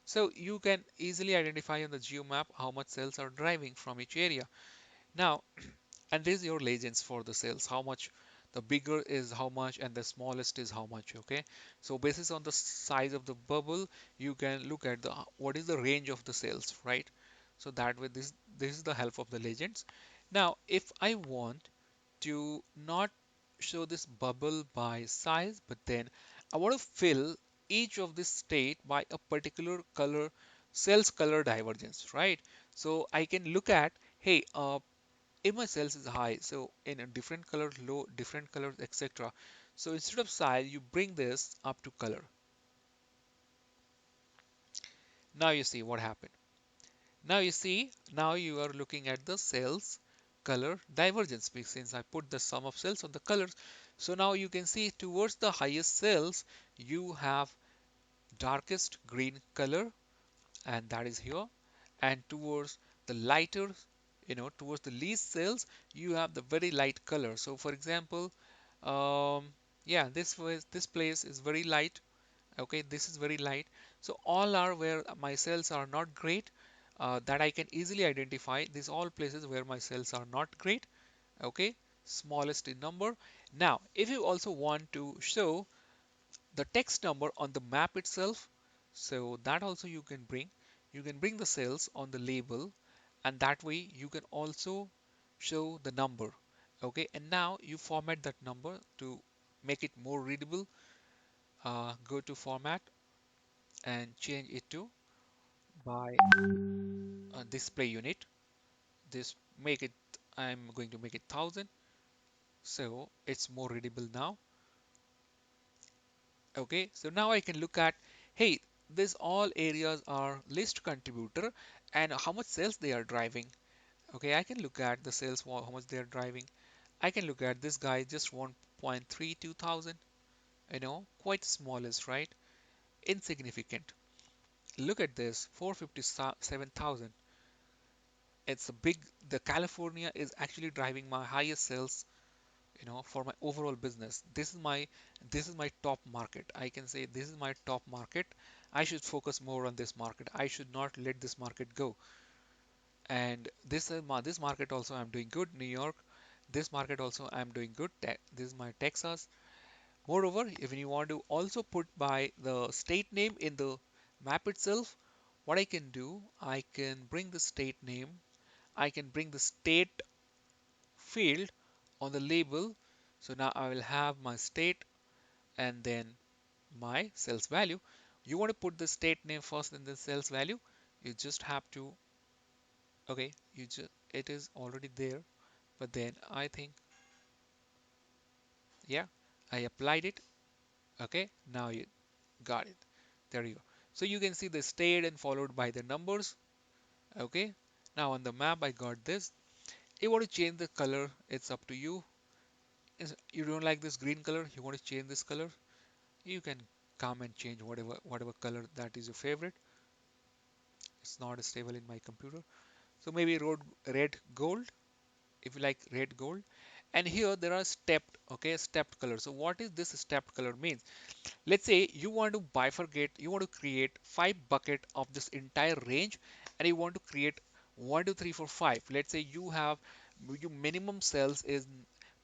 so you can easily identify on the geo map how much sales are driving from each area. Now, and this is your legends for the sales, how much the bigger is how much and the smallest is how much. Okay, so basis on the size of the bubble, you can look at the what is the range of the sales, right? So that way this is the help of the legends. Now if I want to not show this bubble by size, but then I want to fill each of this state by a particular color, sales color divergence, right? So I can look at, hey, if my sales is high, so in a different color, low, different colors, etc. So instead of size, you bring this up to color. Now you see what happened. Now you see, now you are looking at the sales color divergence since I put the sum of sales on the colors. So now you can see towards the highest sales, you have darkest green color, and that is here. And towards the lighter, towards the least sales, you have the very light color. So for example, yeah, this place is very light. Okay, this is very light. So all are where my cells are not great, that I can easily identify. These all places where my cells are not great. Okay, smallest in number. Now if you also want to show the text number on the map itself, so that also you can bring the cells on the label, and that way you can also show the number. Okay, and now you format that number to make it more readable. Go to format and change it to by display unit. This make it, I'm going to make it 1000, so it's more readable now. Okay, so now I can look at, hey, this all areas are list contributor and how much sales they are driving. Okay, I can look at the sales, how much they are driving. I can look at this guy, just 1.32 thousand, quite smallest, right? Insignificant. Look at this, 457,000. It's a big, the California is actually driving my highest sales, for my overall business. This is my top market. I can say this is my top market. I should focus more on this market. I should not let this market go. And this market also I'm doing good. New York, this market also I'm doing good. This is my Texas. Moreover, if you want to also put by the state name in the map itself, what I can do, I can bring the state name. I can bring the state field on the label. So now I will have my state and then my sales value. You want to put the state name first and then sales value. You just have to, okay, it is already there, but then I think, yeah, I applied it. Okay, now you got it. There you go. So you can see the state and followed by the numbers. Okay, now on the map I got this. You want to change the color, it's up to you. You don't like this green color, you want to change this color, you can come and change whatever color that is your favorite. It's not stable in my computer, so maybe red gold, if you like red gold. And here there are stepped, okay, stepped color. So what is this stepped color means? Let's say you want to bifurcate, you want to create 5 bucket of this entire range, and you want to create 1 2 3 4 5. Let's say you have your minimum sales is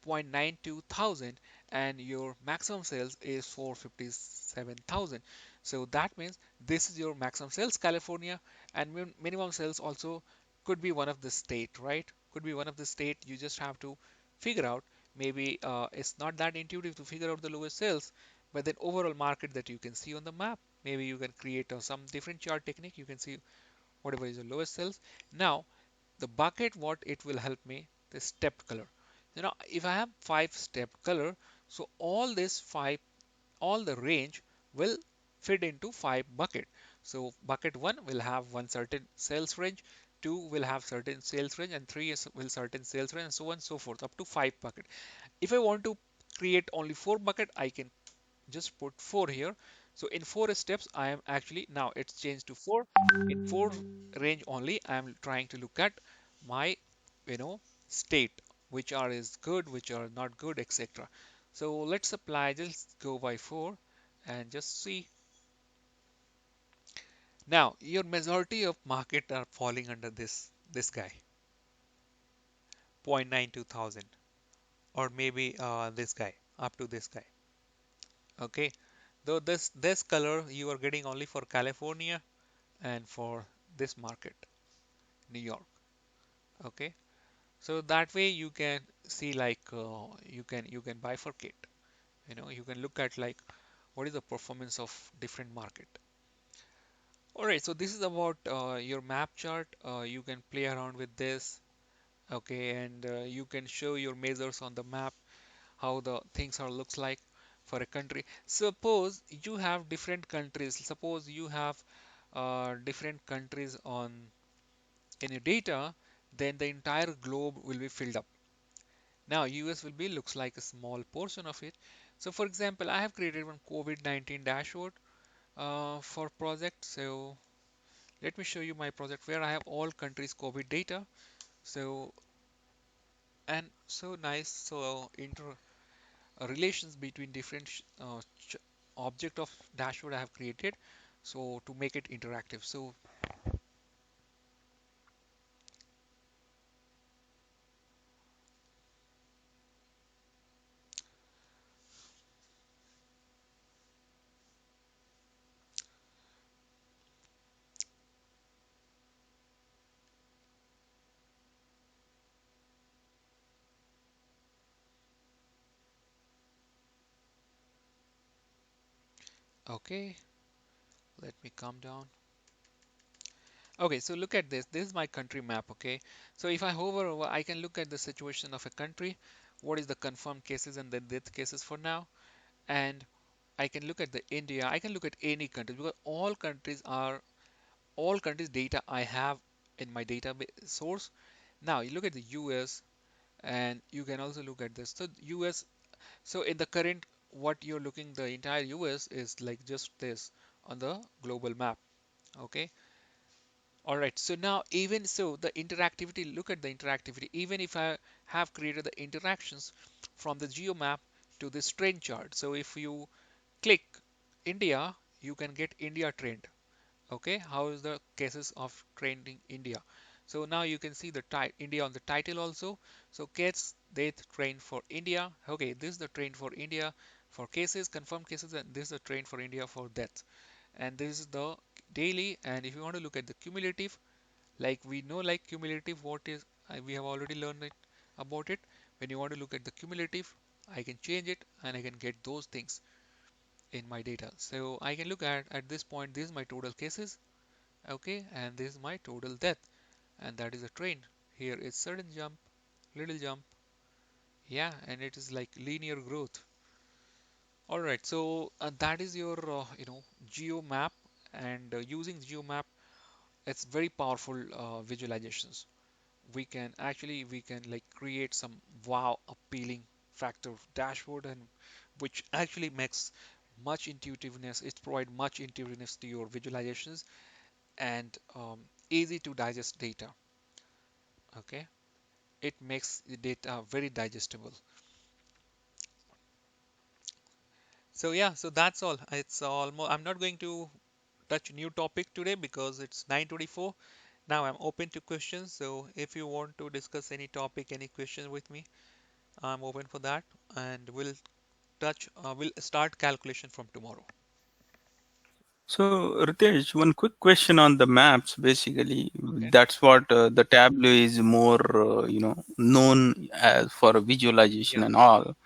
0.92 thousand and your maximum sales is 457,000. So that means this is your maximum sales California, and minimum sales also could be one of the state, right? Could be one of the state. You just have to figure out. Maybe it's not that intuitive to figure out the lowest sales, but then overall market that you can see on the map. Maybe you can create some different chart technique. You can see whatever is the lowest sales. Now the bucket, what it will help me, the stepped color. If I have 5 stepped color, so all the range will fit into 5 bucket. So bucket 1 will have one certain sales range, 2 will have certain sales range, and 3 will certain sales range, and so on and so forth up to 5 bucket. If I want to create only 4 bucket, I can just put 4 here. So in 4 steps, I am actually now it's changed to 4. In 4 range only, I am trying to look at my, you know, state, which are is good, which are not good, etc. So let's apply, just go by 4 and just see. Now your majority of market are falling under this guy, 0.92 thousand, or maybe this guy, up to this guy. Okay, though this color you are getting only for California and for this market, New York. Okay, so that way you can see like you can bifurcate. You can look at like what is the performance of different market. All right, so this is about your map chart. You can play around with this. Okay, and you can show your measures on the map, how the things are looks like for a country. Suppose you have different countries. Suppose you have different countries on in your data, then the entire globe will be filled up. Now US will be looks like a small portion of it. So for example, I have created one COVID-19 dashboard for project. So let me show you my project where I have all countries COVID data. So and so nice. So inter relations between different object of dashboard I have created. So to make it interactive. So okay, let me calm down. Okay, so look at this. This is my country map. Okay, so if I hover over, I can look at the situation of a country. What is the confirmed cases and the death cases for now? And I can look at the India. I can look at any country because all countries data I have in my database source. Now you look at the US and you can also look at this. So US, so in the current what you're looking, the entire US is like just this on the global map. Okay. All right. So now even so the interactivity, look at the interactivity. Even if I have created the interactions from the geo map to this trend chart. So if you click India, you can get India trend. Okay, how is the cases of trending India? So now you can see the India on the title also. So case death trend for India. Okay, this is the trend for India for cases, confirmed cases, and this is the trend for India for deaths. And this is the daily. And if you want to look at the cumulative, like we know, like cumulative, what is we have already learned it about it. When you want to look at the cumulative, I can change it and I can get those things in my data. So I can look at this point, this is my total cases, okay, and this is my total death, and that is a trend. Here is sudden jump, little jump, yeah, and it is like linear growth. All right, so that is your geo map, and using geo map, it's very powerful visualizations. We can like create some wow appealing factor dashboard, and which actually makes much intuitiveness, it provide much intuitiveness to your visualizations, and easy to digest data. Okay, it makes the data very digestible. So yeah, so that's all. It's almost, I'm not going to touch new topic today because it's 9:24. Now I'm open to questions. So if you want to discuss any topic, any question with me, I'm open for that, and we'll start calculation from tomorrow. So, Ritesh, one quick question on the maps. Basically, Okay. that's what the Tableau is more, known as for visualization Yeah. and all.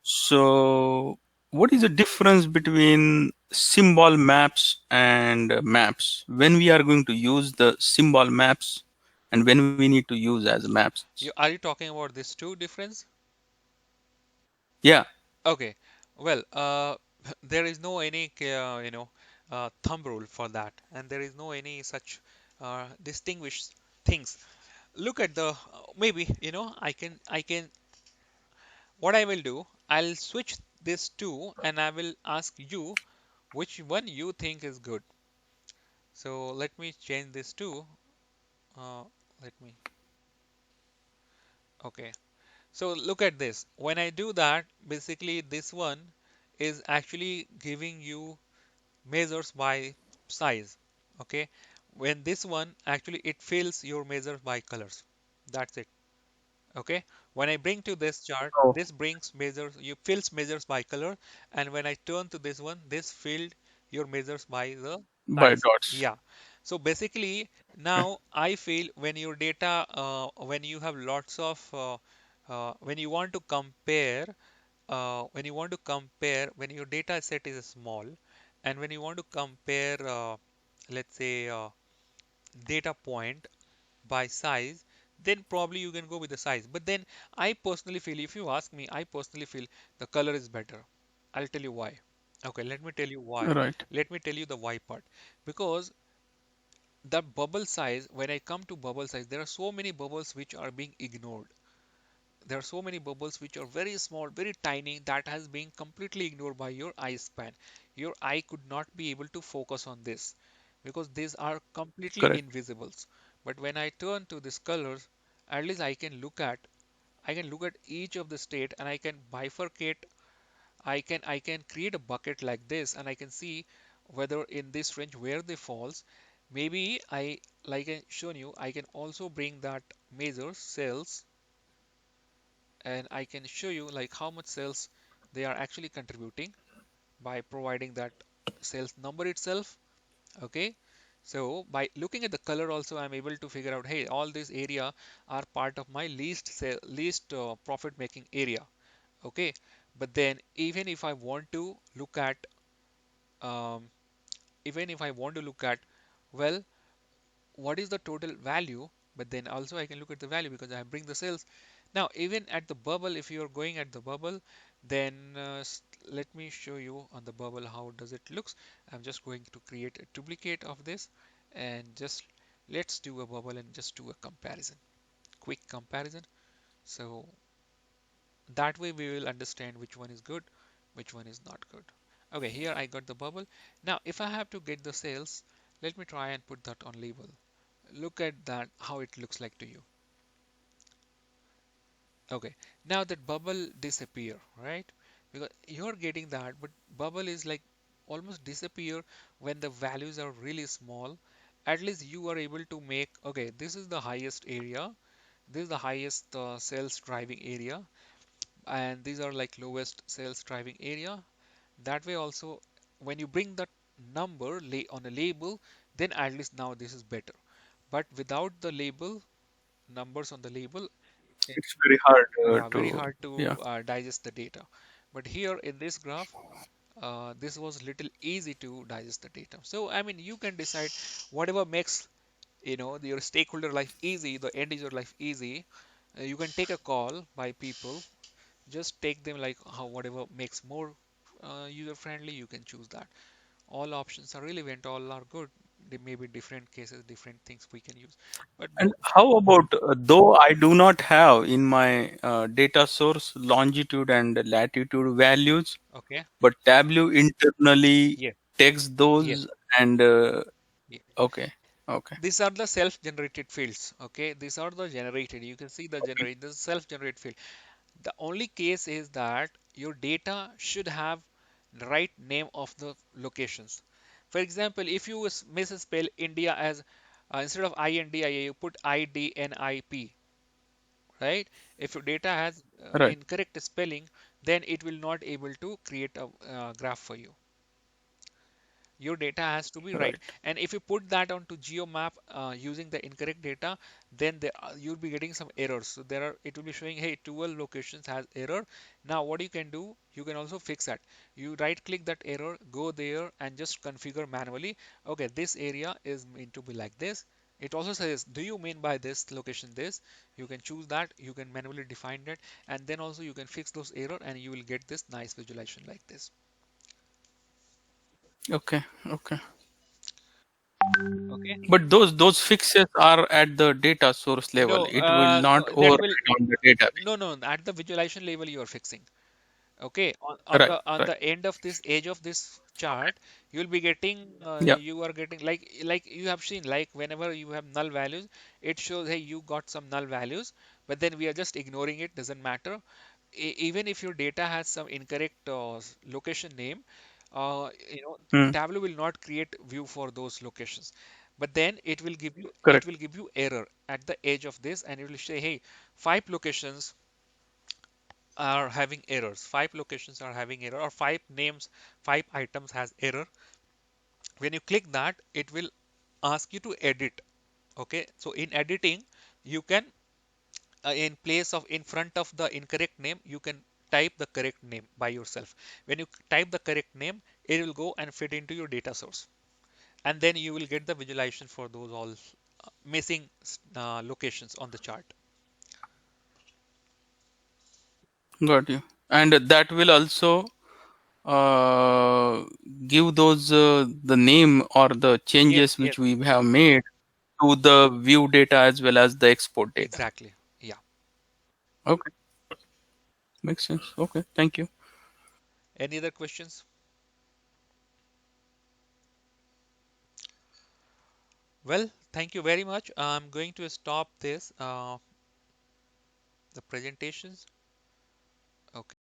So, what is the difference between symbol maps and maps? When we are going to use the symbol maps and when we need to use as maps? Are you talking about this two difference? Yeah. Okay. Well, there is no any thumb rule for that, and there is no any such distinguished things. Look at the maybe I can what I will do. I'll switch. these two and I will ask you which one you think is good. So let me change this to, uh, let me, okay. So look at this. When I do that, basically this one is actually giving you measures by size. Okay. When this one actually it fills your measures by colors. That's it. Okay. When I bring to this chart, Oh, this brings measures, you fills measures by color, and when I turn to this one, this filled your measures by the by size. dots. Yeah. So basically, Okay. now I feel when your data, when you have lots of, when you want to compare, when your data set is small, and when you want to compare, let's say, data point by size, then probably you can go with the size. But then I personally feel, if you ask me, I personally feel the color is better. I'll tell you why. Okay, let me tell you why. Right. Let me tell you the why part. Because the bubble size, when I come to bubble size, there are so many bubbles which are being ignored. There are so many bubbles which are very small, very tiny, that has been completely ignored by your eye span. Your eye could not be able to focus on this because these are completely Correct. invisibles. But when I turn to these colors, at least I can look at each of the state and I can bifurcate. I can create a bucket like this and I can see whether in this range where they falls. Maybe I, like I shown you, I can also bring that measure cells and I can show you like how much sales they are actually contributing by providing that sales number itself. Okay, so by looking at the color also I'm able to figure out, hey, all this area are part of my least profit making area. Okay, but then um, even if I want to look at, well, what is the total value, but then also I can look at the value because I bring the sales. Now, even at the bubble, if you are going at the bubble, then let me show you on the bubble how does it looks. I'm just going to create a duplicate of this and just let's do a bubble and just do a comparison, quick comparison. So that way we will understand which one is good, which one is not good. Okay, here I got the bubble. Now, if I have to get the sales, let me try and put that on label. Look at that, how it looks like to you. Okay, now that bubble disappear, right? Because you're getting that, but bubble is like almost disappear when the values are really small. At least you are able to make, okay, this is the highest area, this is the highest sales driving area, and these are like lowest sales driving area. That way also, when you bring that number lay on a label, then at least now this is better. But without the label, numbers on the label, It's very hard yeah, very to, hard yeah. to digest the data. But here in this graph, this was little easy to digest the data. So I mean, you can decide whatever makes your stakeholder life easy, the end user life easy. You can take a call by people. Just take them like how whatever makes more user friendly. You can choose that. All options are relevant. All are good. There may be different cases, different things we can use. But And both, how about, though I do not have in my data source longitude and latitude values, okay. but Tableau internally Yes. takes Yes. those and, Yes. okay, okay, These are the self-generated fields. Okay, these are the generated. You can see the okay, generate. This is self-generated field. The only case is that your data should have the right name of the locations. For example, if you misspell India as instead of INDIA, you put IDNIP, right? If your data has right, incorrect spelling, then it will not able to create a graph for you. Your data has to be right, right, and if you put that onto geomap using the incorrect data, then you'll be getting some errors. So there are, it will be showing, hey, 12 locations has error. Now what you can do, you can also fix that. You right click that error, go there and just configure manually. Okay, this area is meant to be like this. It also says, do you mean by this location this? You can choose that, you can manually define that, and then also you can fix those error and you will get this nice visualization like this. okay, okay. Okay. But those fixes are at the data source level. No, It will not no, that will overwrite on the database. no, no, at the visualization level you are fixing. Okay, Right, on right. the end of this edge of this chart, you'll be getting Yeah, you are getting like you have seen, like whenever you have null values, it shows, hey, you got some null values, but then we are just ignoring it, doesn't matter. Even if your data has some incorrect location name, you know, mm, Tableau will not create view for those locations, but then it correct. will give you error at the edge of this, and it will say, hey, five locations are having errors, five locations are having error, or five names, five items has error. When you click that, it will ask you to edit. Okay, so in editing, you can in place of in front of the incorrect name, you can type the correct name by yourself. When you type the correct name, it will go and fit into your data source, and then you will get the visualization for those all missing locations on the chart. Got you. And that will also uh, give those the name or the Yes, changes yes, which we have made to the view data as well as the export data. exactly. Yeah. Okay, makes sense. Okay, thank you. Any other questions? Well, thank you very much. I'm going to stop this the presentations. Okay.